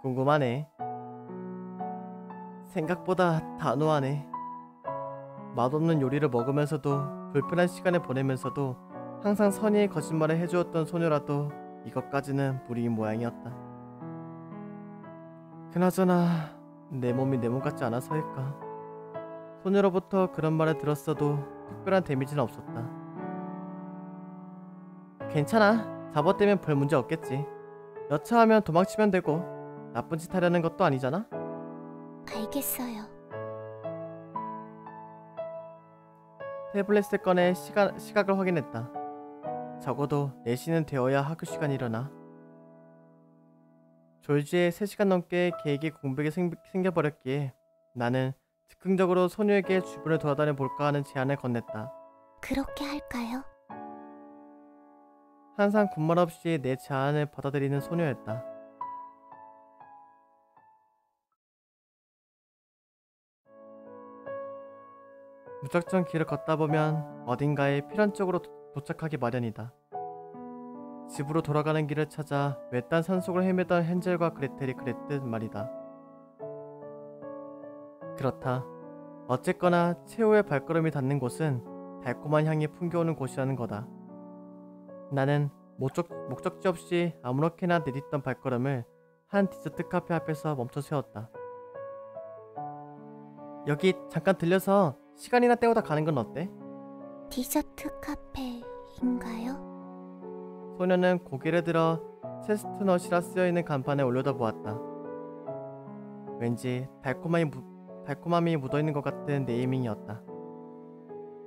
궁금하네. 생각보다 단호하네. 맛없는 요리를 먹으면서도 불편한 시간을 보내면서도 항상 선의의 거짓말을 해주었던 소녀라도 이것까지는 무리인 모양이었다. 그나저나 내 몸이 내 몸 같지 않아서일까. 소녀로부터 그런 말을 들었어도 특별한 데미지는 없었다. 괜찮아. 잡아떼면 별 문제 없겠지. 여차하면 도망치면 되고 나쁜 짓 하려는 것도 아니잖아. 알겠어요. 태블릿을 꺼내 시각을 확인했다. 적어도 4시는 되어야 학교 시간이려나. 졸지에 3시간 넘게 계획이 공백이 생겨버렸기에 나는 즉흥적으로 소녀에게 주변을 돌아다녀 볼까 하는 제안을 건넸다. 그렇게 할까요? 항상 군말 없이 내 제안을 받아들이는 소녀였다. 무작정 길을 걷다 보면 어딘가에 필연적으로 도착하기 마련이다. 집으로 돌아가는 길을 찾아 외딴 산속을 헤매던 헨젤과 그레텔이 그랬듯 말이다. 그렇다. 어쨌거나 최후의 발걸음이 닿는 곳은 달콤한 향이 풍겨오는 곳이라는 거다. 나는 목적지 없이 아무렇게나 내딛던 발걸음을 한 디저트 카페 앞에서 멈춰 세웠다. 여기 잠깐 들려서 시간이나 때우다 가는 건 어때? 디저트 카페인가요? 소녀는 고개를 들어 체스트넛이라 쓰여있는 간판에 올려다보았다. 왠지 달콤함이 달콤함이 묻어있는 것 같은 네이밍이었다.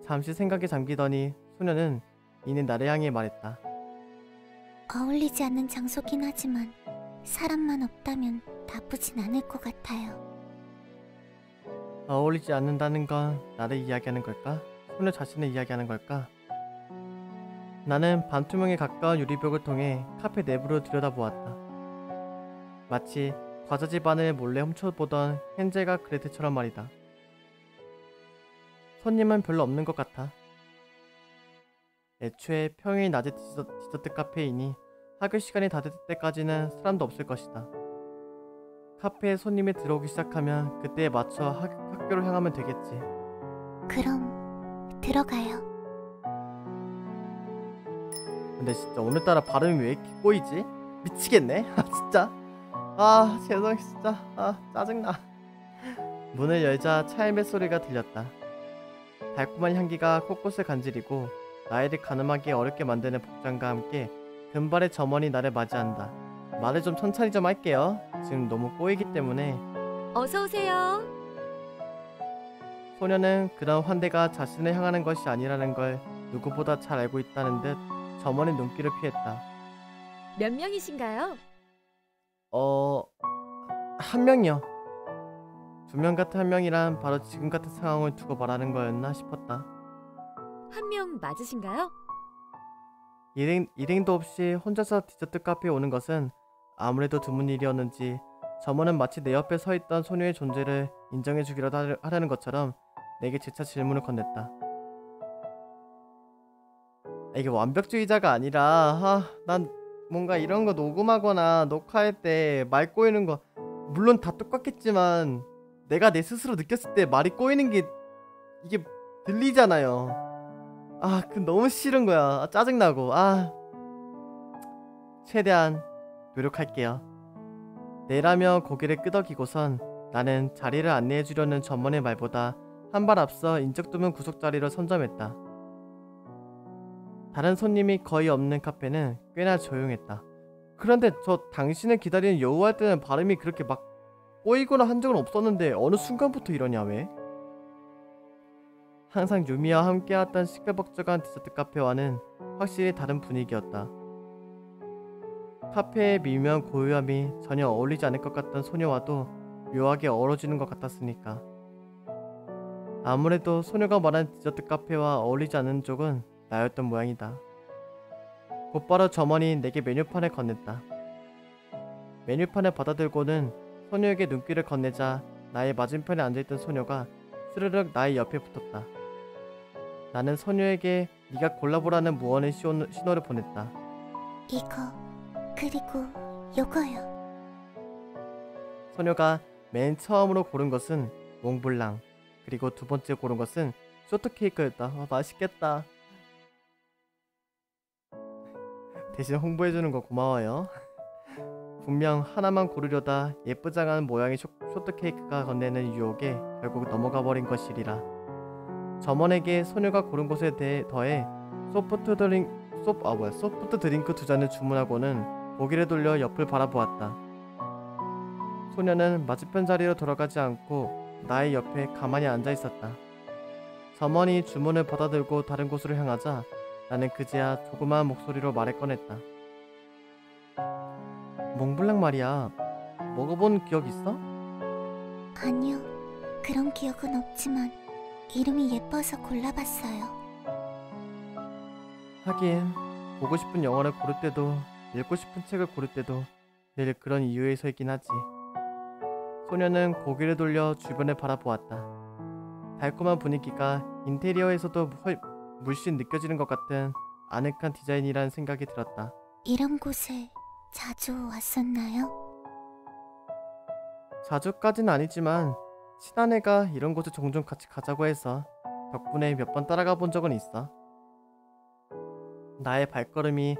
잠시 생각에 잠기더니 소녀는 이내 나를 향해 말했다. 어울리지 않는 장소긴 하지만 사람만 없다면 나쁘진 않을 것 같아요. 어울리지 않는다는 건 나를 이야기하는 걸까? 소녀 자신을 이야기하는 걸까? 나는 반투명에 가까운 유리벽을 통해 카페 내부를 들여다보았다. 마치 과자집 안을 몰래 훔쳐보던 헨젤과 그레텔처럼 말이다. 손님은 별로 없는 것 같아. 애초에 평일 낮에 디저트 카페이니 학교 시간이 다 됐을 때까지는 사람도 없을 것이다. 카페에 손님이 들어오기 시작하면 그때에 맞춰 학교를 향하면 되겠지. 그럼 들어가요. 근데 진짜 오늘따라 발음이 왜 이렇게 꼬이지? 미치겠네. 아 진짜. 아 죄송 진짜. 아 짜증나. 문을 열자 차의 맷소리가 들렸다. 달콤한 향기가 콧곳을 간지리고 나이를 가늠하기 어렵게 만드는 복장과 함께 금발의 점원이 나를 맞이한다. 말을 좀 천천히 좀 할게요. 지금 너무 꼬이기 때문에. 어서 오세요. 소녀는 그런 환대가 자신을 향하는 것이 아니라는 걸 누구보다 잘 알고 있다는 듯 점원의 눈길을 피했다. 몇 명이신가요? 한 명이요. 두 명 같은 한 명이란 바로 지금 같은 상황을 두고 말하는 거였나 싶었다. 한 명 맞으신가요? 일행도 없이 혼자서 디저트 카페에 오는 것은 아무래도 드문 일이었는지 점원은 마치 내 옆에 서 있던 소녀의 존재를 인정해주기라도 하려는 것처럼 내게 재차 질문을 건넸다. 이게 완벽주의자가 아니라 난 뭔가 이런 거 녹음하거나 녹화할 때 말 꼬이는 거 물론 다 똑같겠지만 내가 내 스스로 느꼈을 때 말이 꼬이는 게 이게 들리잖아요. 그 너무 싫은 거야. 짜증나고. 최대한 노력할게요. 내라며 고개를 끄덕이고선 나는 자리를 안내해주려는 점원의 말보다 한 발 앞서 인적 드문 구석자리로 선점했다. 다른 손님이 거의 없는 카페는 꽤나 조용했다. 그런데 저 당신을 기다리는 여우할 때는 발음이 그렇게 막 꼬이거나 한 적은 없었는데 어느 순간부터 이러냐 왜? 항상 유미와 함께왔던 시끌벅적한 디저트 카페와는 확실히 다른 분위기였다. 카페의 미묘한 고요함이 전혀 어울리지 않을 것 같던 소녀와도 묘하게 어우러지는 것 같았으니까. 아무래도 소녀가 말한 디저트 카페와 어울리지 않는 쪽은 나였던 모양이다. 곧바로 점원이 내게 메뉴판을 건넸다. 메뉴판을 받아들고는 소녀에게 눈길을 건네자 나의 맞은편에 앉아있던 소녀가 스르륵 나의 옆에 붙었다. 나는 소녀에게 네가 골라보라는 무언의 신호를 보냈다. 이거 그리고 요거요. 소녀가 맨 처음으로 고른 것은 몽블랑, 그리고 두 번째 고른 것은 쇼트케이크였다. 맛있겠다. 대신 홍보해주는 거 고마워요. 분명 하나만 고르려다 예쁘장한 모양의 쇼트케이크가 건네는 유혹에 결국 넘어가 버린 것이리라. 점원에게 소녀가 고른 것에 더해 소프트 드링크 두 잔을 주문하고는 고개를 돌려 옆을 바라보았다. 소녀는 맞은편 자리로 돌아가지 않고 나의 옆에 가만히 앉아 있었다. 점원이 주문을 받아들고 다른 곳으로 향하자 나는 그제야 조그마한 목소리로 말을 꺼냈다. 몽블랑 말이야. 먹어본 기억 있어? 아니요, 그런 기억은 없지만 이름이 예뻐서 골라봤어요. 하긴 보고 싶은 영화를 고를 때도 읽고 싶은 책을 고를 때도 늘 그런 이유에서이긴 하지. 소녀는 고개를 돌려 주변을 바라보았다. 달콤한 분위기가 인테리어에서도 물씬 느껴지는 것 같은 아늑한 디자인이라는 생각이 들었다. 이런 곳에 자주 왔었나요? 자주까지는 아니지만 친한 애가 이런 곳에 종종 같이 가자고 해서 덕분에 몇 번 따라가 본 적은 있어. 나의 발걸음이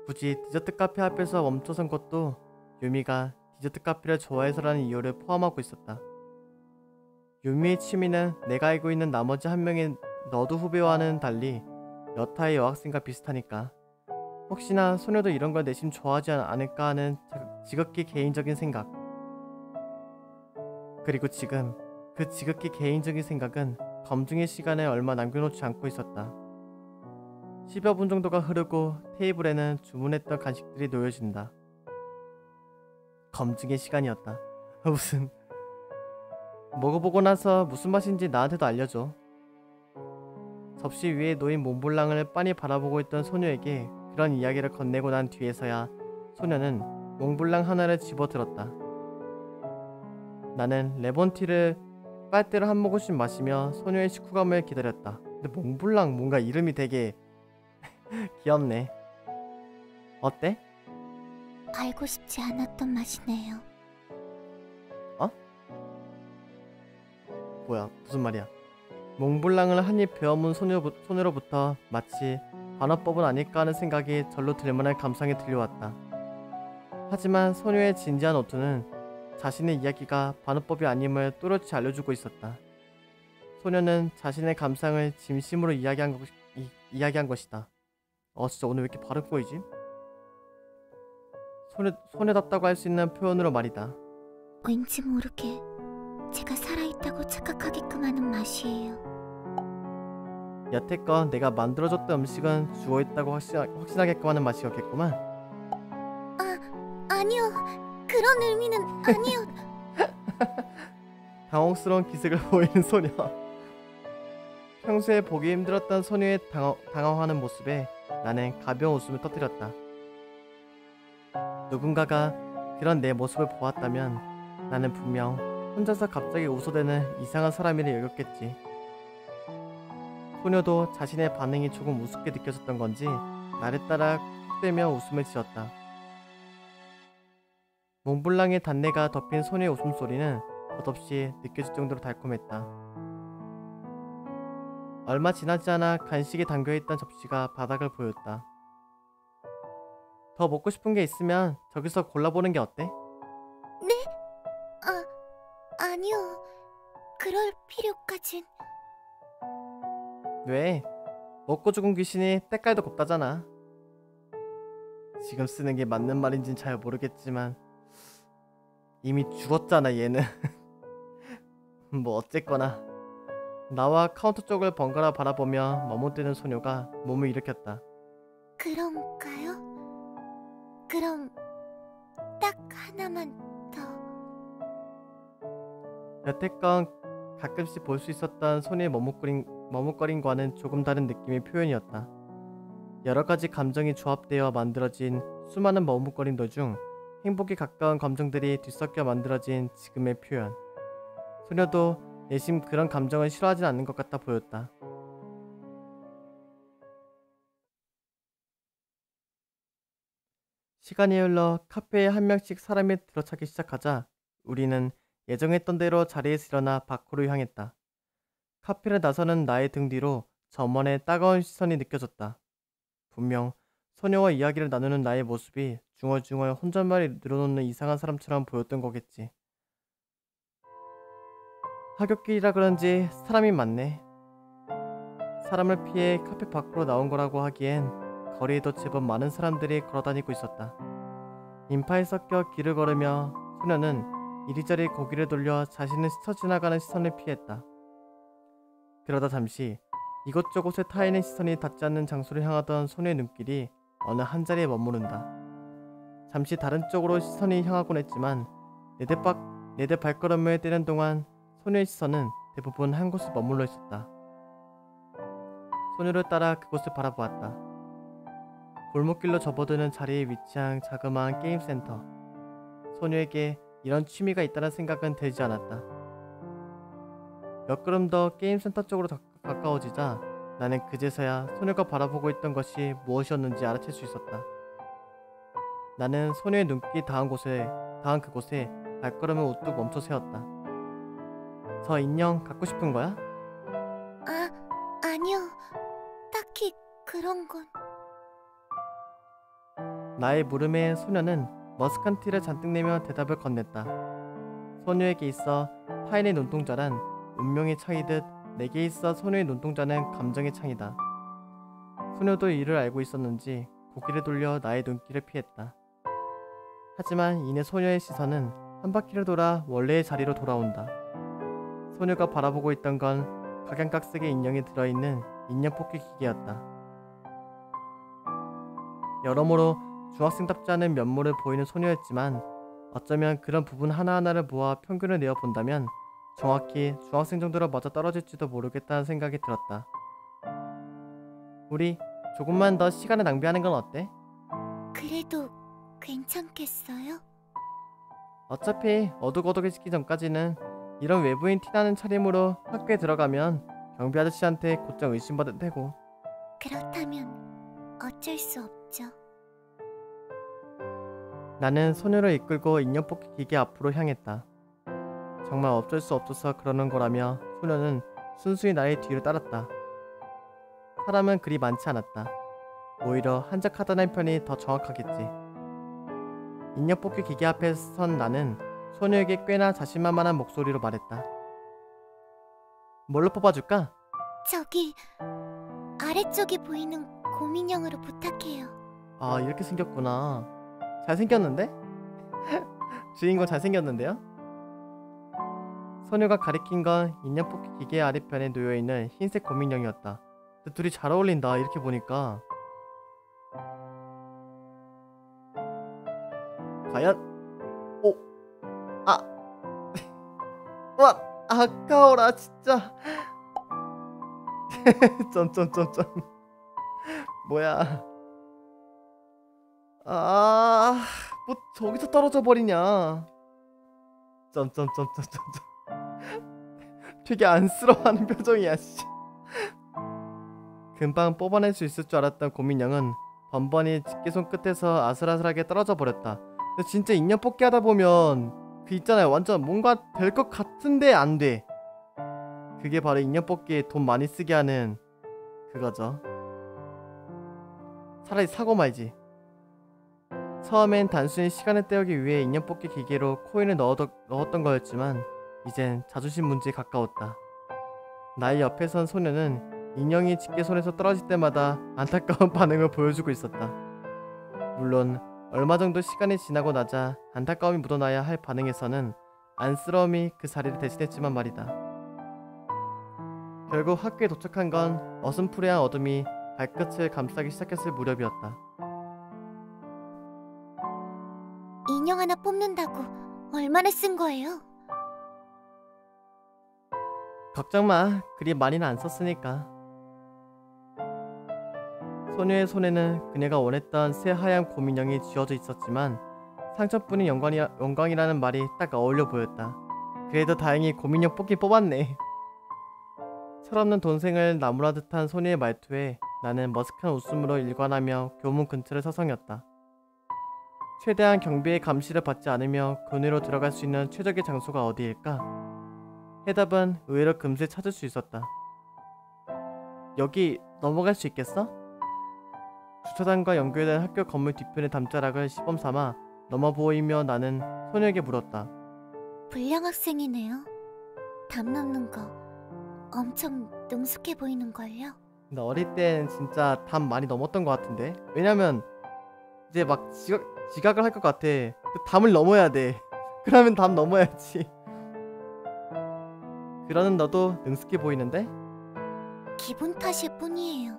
굳이 디저트 카페 앞에서 멈춰선 것도 유미가 디저트 카페를 좋아해서라는 이유를 포함하고 있었다. 유미의 취미는 내가 알고 있는 나머지 한 명의 너드 후배와는 달리 여타의 여학생과 비슷하니까 혹시나 소녀도 이런 걸 내심 좋아하지 않을까 하는 지극히 개인적인 생각. 그리고 지금 그 지극히 개인적인 생각은 검증의 시간에 얼마 남겨놓지 않고 있었다. 10여 분 정도가 흐르고 테이블에는 주문했던 간식들이 놓여진다. 검증의 시간이었다. 무슨 먹어보고 나서 무슨 맛인지 나한테도 알려줘. 접시 위에 놓인 몽블랑을 빤히 바라보고 있던 소녀에게 그런 이야기를 건네고 난 뒤에서야 소녀는 몽블랑 하나를 집어들었다. 나는 레몬티를 빨대로 한 모금씩 마시며 소녀의 식후감을 기다렸다. 근데 몽블랑 뭔가 이름이 되게 귀엽네. 어때? 알고 싶지 않았던 맛이네요. 뭐야 무슨 말이야. 몽블랑을 한 입 베어문 소녀로부터 마치 반어법은 아닐까 하는 생각이 절로 들만한 감상이 들려왔다. 하지만 소녀의 진지한 어투는 자신의 이야기가 반어법이 아님을 또렷이 알려주고 있었다. 소녀는 자신의 감상을 진심으로 이야기한 것이다. 진짜 오늘 왜 이렇게 발음 꼬이지? 소녀답다고 할 수 있는 표현으로 말이다. 왠지 모르게 제가 살아있다고 착각하게끔 하는 맛이에요. 여태껏 내가 만들어줬던 음식은 죽어있다고 확신하게끔 하는 맛이었겠구만. 아니요. 그런 의미는 아니요. 당혹스러운 기색을 보이는 소녀. 평소에 보기 힘들었던 소녀의 당황하는 모습에 나는 가벼운 웃음을 터뜨렸다. 누군가가 그런 내 모습을 보았다면 나는 분명 혼자서 갑자기 웃어대는 이상한 사람이라 여겼겠지. 소녀도 자신의 반응이 조금 우습게 느껴졌던 건지 나를 따라 쿡대며 웃음을 지었다. 몽블랑의 단내가 덮인 소녀의 웃음소리는 덧없이 느껴질 정도로 달콤했다. 얼마 지나지 않아 간식에 담겨있던 접시가 바닥을 보였다. 더 먹고 싶은 게 있으면 저기서 골라보는 게 어때? 네? 아니요. 그럴 필요까진. 왜? 먹고 죽은 귀신이 때깔도 곱다잖아. 지금 쓰는 게 맞는 말인진 잘 모르겠지만 이미 죽었잖아 얘는. 뭐 어쨌거나. 나와 카운터 쪽을 번갈아 바라보며 머뭇대는 소녀가 몸을 일으켰다. 그런가요? 그럼 딱 하나만 더. 여태껏 가끔씩 볼 수 있었던 소녀의 머뭇거림과는 조금 다른 느낌의 표현이었다. 여러 가지 감정이 조합되어 만들어진 수많은 머뭇거림들 중 행복에 가까운 감정들이 뒤섞여 만들어진 지금의 표현. 소녀도 내심 그런 감정을 싫어하진 않는 것 같아 보였다. 시간이 흘러 카페에 한 명씩 사람이 들어차기 시작하자 우리는 예정했던 대로 자리에서 일어나 밖으로 향했다. 카페를 나서는 나의 등 뒤로 저만의 따가운 시선이 느껴졌다. 분명 소녀와 이야기를 나누는 나의 모습이 중얼중얼 혼잣말을 늘어놓는 이상한 사람처럼 보였던 거겠지. 하굣길이라 그런지 사람이 많네. 사람을 피해 카페 밖으로 나온 거라고 하기엔 거리에도 제법 많은 사람들이 걸어다니고 있었다. 인파에 섞여 길을 걸으며 소녀는 이리저리 고개를 돌려 자신을 스쳐 지나가는 시선을 피했다. 그러다 잠시 이곳저곳에 타인의 시선이 닿지 않는 장소를 향하던 소녀의 눈길이 어느 한자리에 머무른다. 잠시 다른 쪽으로 시선이 향하곤 했지만 네대 발걸음을 떼는 동안 소녀의 시선은 대부분 한 곳에 머물러 있었다. 소녀를 따라 그곳을 바라보았다. 골목길로 접어드는 자리에 위치한 자그마한 게임센터. 소녀에게 이런 취미가 있다는 생각은 들지 않았다. 몇 걸음 더 게임센터 쪽으로 가까워지자 나는 그제서야 소녀가 바라보고 있던 것이 무엇이었는지 알아챌 수 있었다. 나는 소녀의 눈길이 닿은 그곳에 발걸음을 우뚝 멈춰 세웠다. 저 인형 갖고 싶은 거야? 아니요. 딱히 그런 건. 나의 물음에 소녀는 머스칸 티를 잔뜩 내며 대답을 건넸다. 소녀에게 있어 타인의 눈동자란 운명의 창이듯 내게 있어 소녀의 눈동자는 감정의 창이다. 소녀도 이를 알고 있었는지 고개를 돌려 나의 눈길을 피했다. 하지만 이내 소녀의 시선은 한 바퀴를 돌아 원래의 자리로 돌아온다. 소녀가 바라보고 있던 건 각양각색의 인형이 들어있는 인형 뽑기 기계였다. 여러모로 중학생답지 않은 면모를 보이는 소녀였지만 어쩌면 그런 부분 하나하나를 모아 평균을 내어 본다면 정확히 중학생 정도로 맞아 떨어질지도 모르겠다는 생각이 들었다. 우리 조금만 더 시간을 낭비하는 건 어때? 그래도 괜찮겠어요? 어차피 어둑어둑해지기 전까지는 이런 외부인 티나는 차림으로 학교에 들어가면 경비 아저씨한테 곧장 의심받을 테고. 그렇다면 어쩔 수 없죠. 나는 소녀를 이끌고 인형 뽑기 기계 앞으로 향했다. 정말 어쩔 수 없어서 그러는 거라며 소녀는 순수히 나의 뒤를 따랐다. 사람은 그리 많지 않았다. 오히려 한적하다는 편이 더 정확하겠지. 인형 뽑기 기계 앞에 선 나는 소녀에게 꽤나 자신만만한 목소리로 말했다. 뭘로 뽑아줄까? 저기 아래쪽에 보이는 곰인형으로 부탁해요. 아, 이렇게 생겼구나. 잘생겼는데? 주인공 잘생겼는데요? 소녀가 가리킨 건 인형 뽑기 기계 아래편에 놓여있는 흰색 곰인형이었다. 둘이 잘 어울린다, 이렇게 보니까. 과연? 오! 아! 와! 아까워라, 진짜. 점점점점. 뭐야. 아, 뭐 저기서 떨어져 버리냐. 점점점점점점. 되게 안쓰러워하는 표정이야, 씨. 금방 뽑아낼 수 있을 줄 알았던 곰인형은 번번이 집게손 끝에서 아슬아슬하게 떨어져 버렸다. 근데 진짜 인형 뽑기 하다 보면 그 있잖아요, 완전 뭔가 될 것 같은데 안 돼. 그게 바로 인형 뽑기에 돈 많이 쓰게 하는 그거죠. 차라리 사고 말지. 처음엔 단순히 시간을 때우기 위해 인형 뽑기 기계로 코인을 넣었던 거였지만 이젠 자존심 문제에 가까웠다. 나의 옆에 선 소녀는 인형이 집게손에서 떨어질 때마다 안타까운 반응을 보여주고 있었다. 물론 얼마 정도 시간이 지나고 나자 안타까움이 묻어나야 할 반응에서는 안쓰러움이 그 자리를 대신했지만 말이다. 결국 학교에 도착한 건 어슴푸레한 어둠이 발끝을 감싸기 시작했을 무렵이었다. 인형 하나 뽑는다고 얼마나 쓴 거예요? 걱정 마, 그리 많이는 안 썼으니까. 소녀의 손에는 그녀가 원했던 새하얀 곰인형이 쥐어져 있었지만 상처뿐인 영광이라는 말이 딱 어울려 보였다. 그래도 다행히 곰인형 뽑긴 뽑았네. 철없는 동생을 나무라 듯한 소녀의 말투에 나는 머쓱한 웃음으로 일관하며 교문 근처를 서성였다. 최대한 경비의 감시를 받지 않으며 교내로 들어갈 수 있는 최적의 장소가 어디일까? 해답은 의외로 금세 찾을 수 있었다. 여기 넘어갈 수 있겠어? 주차장과 연결된 학교 건물 뒤편의 담자락을 시범삼아 넘어 보이며 나는 소녀에게 물었다. 불량 학생이네요. 담 넘는 거 엄청 능숙해 보이는걸요? 근데 어릴 땐 진짜 담 많이 넘었던 것 같은데? 왜냐면 이제 막 지각을 할 것 같아. 그 담을 넘어야 돼. 그러면 담 넘어야지. 그러는 너도 능숙해 보이는데? 기분 탓일 뿐이에요.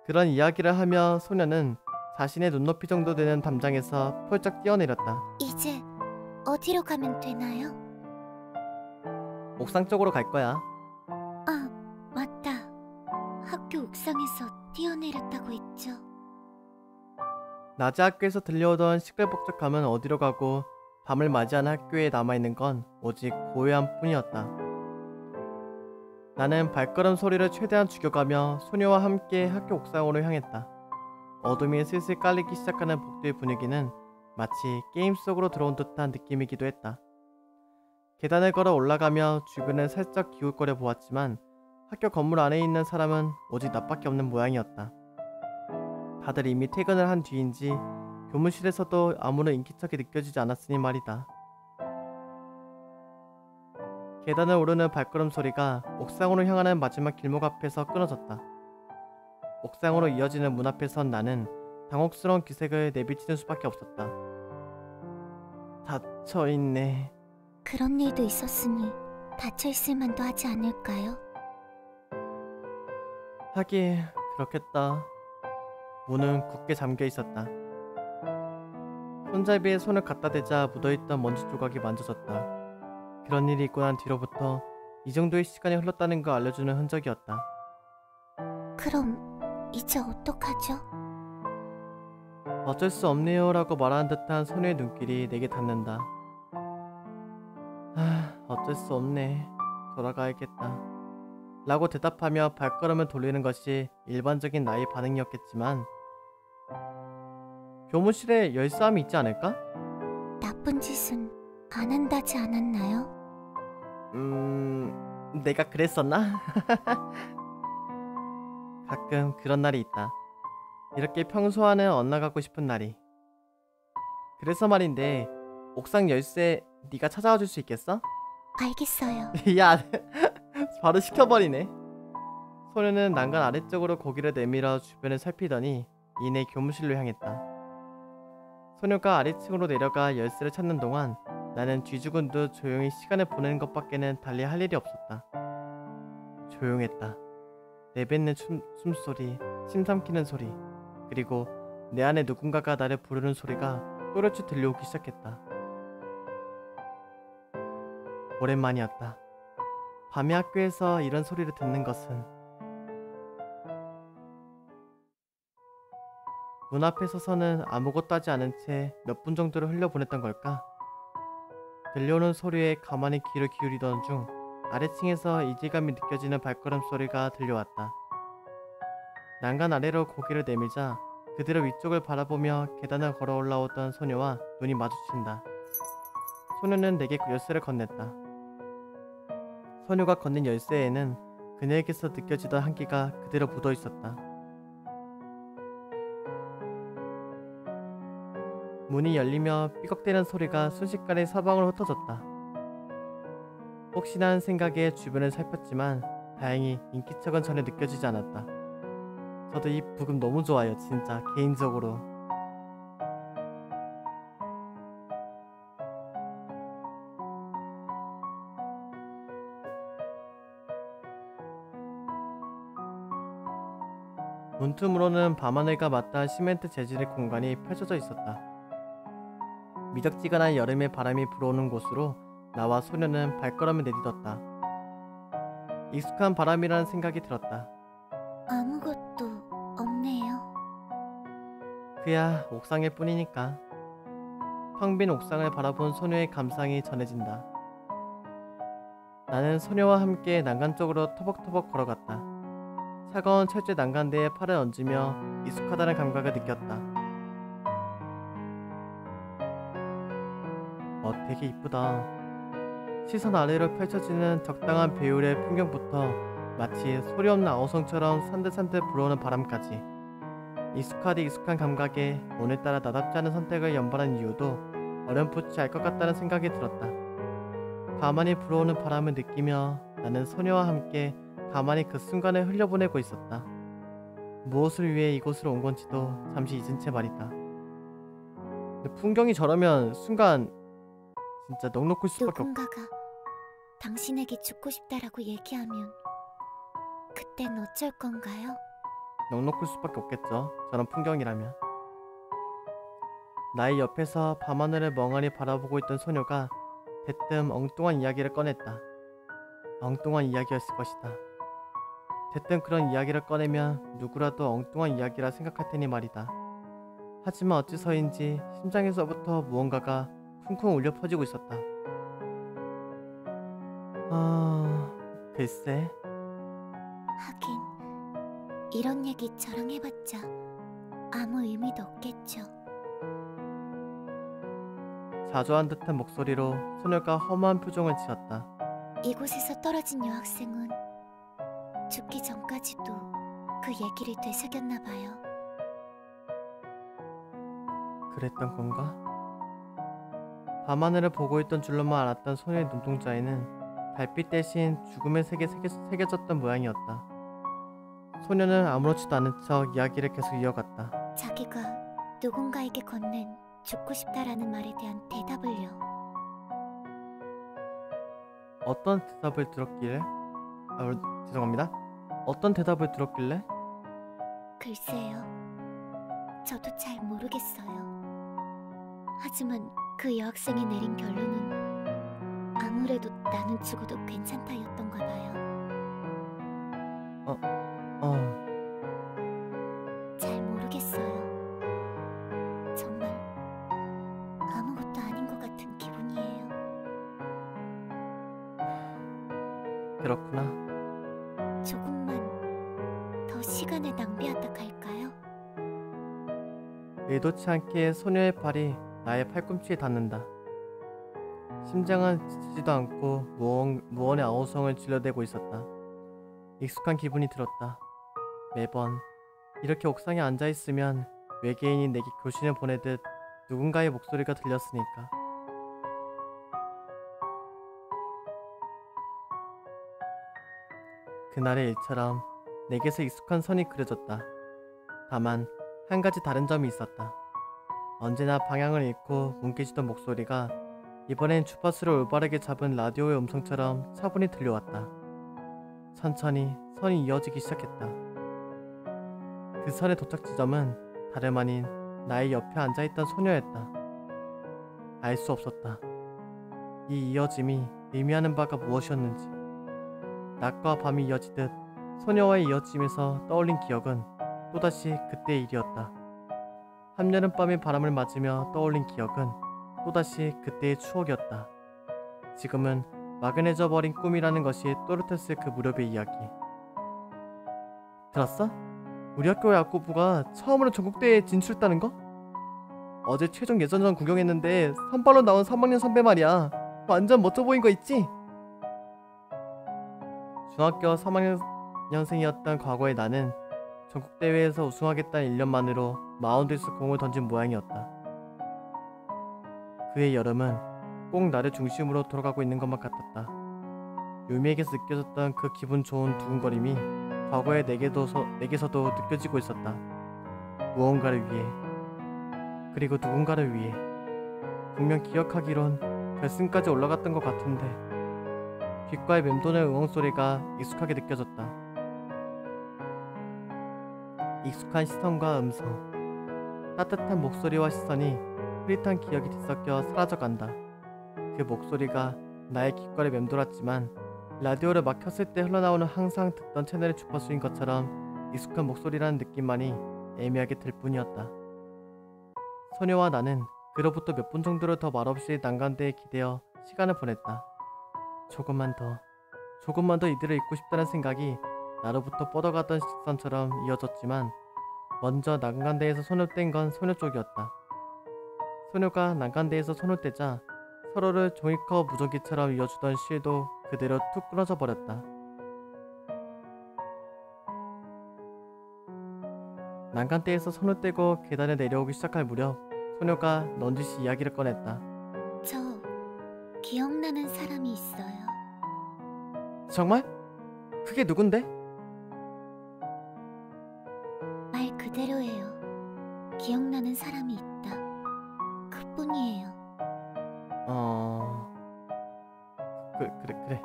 그런 이야기를 하며 소녀는 자신의 눈높이 정도 되는 담장에서 펄쩍 뛰어내렸다. 이제 어디로 가면 되나요? 옥상 쪽으로 갈 거야. 아, 맞다. 학교 옥상에서 뛰어내렸다고 했죠. 낮에 학교에서 들려오던 시끌벅적함은 어디로 가고 밤을 맞이한 학교에 남아있는 건 오직 고요함 뿐이었다. 나는 발걸음 소리를 최대한 죽여가며 소녀와 함께 학교 옥상으로 향했다. 어둠이 슬슬 깔리기 시작하는 복도의 분위기는 마치 게임 속으로 들어온 듯한 느낌이기도 했다. 계단을 걸어 올라가며 주변을 살짝 기웃거려 보았지만 학교 건물 안에 있는 사람은 오직 나밖에 없는 모양이었다. 다들 이미 퇴근을 한 뒤인지 교무실에서도 아무런 인기척이 느껴지지 않았으니 말이다. 계단을 오르는 발걸음 소리가 옥상으로 향하는 마지막 길목 앞에서 끊어졌다. 옥상으로 이어지는 문 앞에 선 나는 당혹스러운 기색을 내비치는 수밖에 없었다. 닫혀있네. 그런 일도 있었으니 닫혀있을 만도 하지 않을까요? 하긴 그렇겠다. 문은 굳게 잠겨 있었다. 손잡이에 손을 갖다 대자 묻어있던 먼지 조각이 만져졌다. 그런 일이 있고 난 뒤로부터 이 정도의 시간이 흘렀다는 걸 알려주는 흔적이었다. 그럼 이제 어떡하죠? 어쩔 수 없네요 라고 말하는 듯한 소녀의 눈길이 내게 닿는다. 어쩔 수 없네. 돌아가야겠다. 라고 대답하며 발걸음을 돌리는 것이 일반적인 나의 반응이었겠지만 교무실에 열사함이 있지 않을까? 나쁜 짓은 안 한다지 않았나요? 내가 그랬었나? 가끔 그런 날이 있다. 이렇게 평소와는 엇나가고 싶은 날이. 그래서 말인데 옥상 열쇠 네가 찾아와 줄 수 있겠어? 알겠어요. 야, 바로 시켜버리네. 소녀는 난간 아래쪽으로 고개를 내밀어 주변을 살피더니 이내 교무실로 향했다. 소녀가 아래층으로 내려가 열쇠를 찾는 동안 나는 뒤죽은 듯 조용히 시간을 보내는 것밖에는 달리 할 일이 없었다. 조용했다. 내뱉는 숨소리, 침 삼키는 소리, 그리고 내 안에 누군가가 나를 부르는 소리가 또렷이 들려오기 시작했다. 오랜만이었다. 밤에 학교에서 이런 소리를 듣는 것은. 문 앞에 서서는 아무것도 하지 않은 채 몇 분 정도를 흘려보냈던 걸까? 들려오는 소리에 가만히 귀를 기울이던 중 아래층에서 이질감이 느껴지는 발걸음 소리가 들려왔다. 난간 아래로 고개를 내밀자 그대로 위쪽을 바라보며 계단을 걸어 올라오던 소녀와 눈이 마주친다. 소녀는 내게 열쇠를 건넸다. 소녀가 건넨 열쇠에는 그녀에게서 느껴지던 한기가 그대로 묻어 있었다. 문이 열리며 삐걱대는 소리가 순식간에 사방으로 흩어졌다. 혹시나 한 생각에 주변을 살폈지만 다행히 인기척은 전혀 느껴지지 않았다. 저도 이 부금 너무 좋아요, 진짜 개인적으로. 문틈으로는 밤하늘과 맞닿은 시멘트 재질의 공간이 펼쳐져 있었다. 미적지근한 여름의 바람이 불어오는 곳으로 나와 소녀는 발걸음을 내딛었다. 익숙한 바람이라는 생각이 들었다. 아무것도 없네요. 그야 옥상일 뿐이니까. 텅 빈 옥상을 바라본 소녀의 감상이 전해진다. 나는 소녀와 함께 난간 쪽으로 터벅터벅 걸어갔다. 차가운 철제 난간대에 팔을 얹으며 익숙하다는 감각을 느꼈다. 되게 이쁘다. 시선 아래로 펼쳐지는 적당한 배율의 풍경부터 마치 소리 없는 아우성처럼 산들산들 불어오는 바람까지 익숙하디 익숙한 감각에 오늘따라 나답지 않은 선택을 연발한 이유도 어렴풋이 알 것 같다는 생각이 들었다. 가만히 불어오는 바람을 느끼며 나는 소녀와 함께 가만히 그 순간을 흘려보내고 있었다. 무엇을 위해 이곳으로 온 건지도 잠시 잊은 채 말이다. 근데 풍경이 저러면 순간 진짜 넋놓고 있을 수밖에 없... 누군가가 당신에게 죽고 싶다라고 얘기하면 그땐 어쩔 건가요? 넋놓고 있을 수밖에 없겠죠. 저런 풍경이라면. 나의 옆에서 밤하늘을 멍하니 바라보고 있던 소녀가 대뜸 엉뚱한 이야기를 꺼냈다. 엉뚱한 이야기였을 것이다. 대뜸 그런 이야기를 꺼내면 누구라도 엉뚱한 이야기라 생각할 테니 말이다. 하지만 어째서인지 심장에서부터 무언가가 쿵쿵 울려 퍼지고 있었다. 글쎄. 하긴 이런 얘기 저랑 해봤자 아무 의미도 없겠죠. 자조한 듯한 목소리로 소녀가 허무한 표정을 지었다. 이곳에서 떨어진 여학생은 죽기 전까지도 그 얘기를 되새겼나 봐요. 그랬던 건가? 밤하늘을 보고 있던 줄로만 알았던 소녀의 눈동자에는 달빛 대신 죽음의 색이 새겨졌던 모양이었다. 소녀는 아무렇지도 않은 척 이야기를 계속 이어갔다. 자기가 누군가에게 건넨 죽고 싶다라는 말에 대한 대답을요. 어떤 대답을 들었길래? 죄송합니다. 어떤 대답을 들었길래? 글쎄요. 저도 잘 모르겠어요. 하지만 그 여학생이 내린 결론은 아무래도 나는 죽어도 괜찮다였던가 봐요. 잘 모르겠어요. 정말 아무것도 아닌 것 같은 기분이에요. 그렇구나. 조금만 더 시간을 낭비하다 갈까요? 의도치 않게 소녀의 팔이 나의 팔꿈치에 닿는다. 심장은 지치지도 않고 무언의 아우성을 질러대고 있었다. 익숙한 기분이 들었다. 매번 이렇게 옥상에 앉아있으면 외계인이 내게 교신을 보내듯 누군가의 목소리가 들렸으니까. 그날의 일처럼 내게서 익숙한 선이 그려졌다. 다만 한 가지 다른 점이 있었다. 언제나 방향을 잃고 뭉개지던 목소리가 이번엔 주파수를 올바르게 잡은 라디오의 음성처럼 차분히 들려왔다. 천천히 선이 이어지기 시작했다. 그 선의 도착 지점은 다름 아닌 나의 옆에 앉아있던 소녀였다. 알 수 없었다. 이 이어짐이 의미하는 바가 무엇이었는지. 낮과 밤이 이어지듯 소녀와의 이어짐에서 떠올린 기억은 또다시 그때의 일이었다. 한여름밤의 바람을 맞으며 떠올린 기억은 또다시 그때의 추억이었다. 지금은 막연해져 버린 꿈이라는 것이 또렷했을 그 무렵의 이야기. 들었어? 우리 학교 야구부가 처음으로 전국대회에 진출했다는 거? 어제 최종 예선전 구경했는데 선발로 나온 3학년 선배 말이야. 완전 멋져 보인 거 있지? 중학교 3학년생이었던 과거의 나는 전국대회에서 우승하겠다는 1년만으로 마운드에서 공을 던진 모양이었다. 그의 여름은 꼭 나를 중심으로 돌아가고 있는 것만 같았다. 유미에게서 느껴졌던 그 기분 좋은 두근거림이 과거의 내게서도 느껴지고 있었다. 무언가를 위해, 그리고 누군가를 위해. 분명 기억하기론 결승까지 올라갔던 것 같은데 귓가에 맴도는 응원소리가 익숙하게 느껴졌다. 익숙한 시선과 음성, 따뜻한 목소리와 시선이 흐릿한 기억이 뒤섞여 사라져간다. 그 목소리가 나의 귓가를 맴돌았지만 라디오를 막 켰을 때 흘러나오는 항상 듣던 채널의 주파수인 것처럼 익숙한 목소리라는 느낌만이 애매하게 들 뿐이었다. 소녀와 나는 그로부터 몇 분 정도를 더 말없이 난간대에 기대어 시간을 보냈다. 조금만 더 이들을 잊고 싶다는 생각이 나로부터 뻗어가던 직선처럼 이어졌지만 먼저 난간대에서 손을 뗀 건 소녀 쪽이었다. 소녀가 난간대에서 손을 떼자 서로를 종이컵 무전기처럼 이어주던 실도 그대로 툭 끊어져 버렸다. 난간대에서 손을 떼고 계단에 내려오기 시작할 무렵 소녀가 넌지시 이야기를 꺼냈다. 저 기억나는 사람이 있어요. 정말? 그게 누군데? 말 그대로예요. 기억나는 사람이 있다. 그뿐이에요. 그래.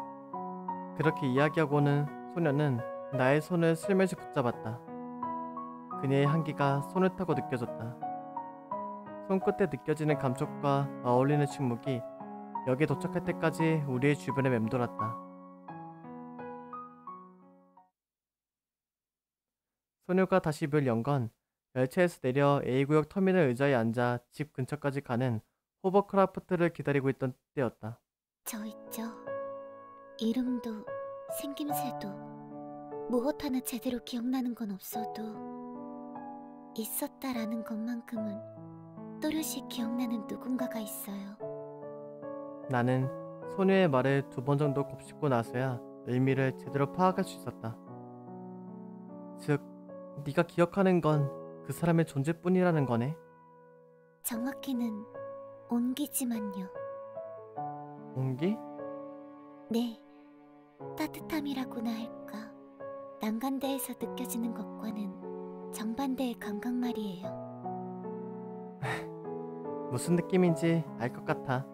그렇게 이야기하고는 소녀는 나의 손을 슬며시 붙잡았다. 그녀의 향기가 손을 타고 느껴졌다. 손끝에 느껴지는 감촉과 어울리는 침묵이 여기에 도착할 때까지 우리의 주변에 맴돌았다. 소녀가 다시 별 연 건 열차에서 내려 A구역 터미널 의자에 앉아 집 근처까지 가는 호버크라프트를 기다리고 있던 때였다. 저 있죠. 이름도 생김새도 무엇 하나 제대로 기억나는 건 없어도 있었다라는 것만큼은 또렷이 기억나는 누군가가 있어요. 나는 소녀의 말을 2번 정도 곱씹고 나서야 의미를 제대로 파악할 수 있었다. 즉, 네가 기억하는 건 그 사람의 존재뿐이라는 거네. 정확히는 온기지만요. 온기? 네, 따뜻함이라고나 할까. 난간대에서 느껴지는 것과는 정반대의 감각 말이에요. 무슨 느낌인지 알 것 같아.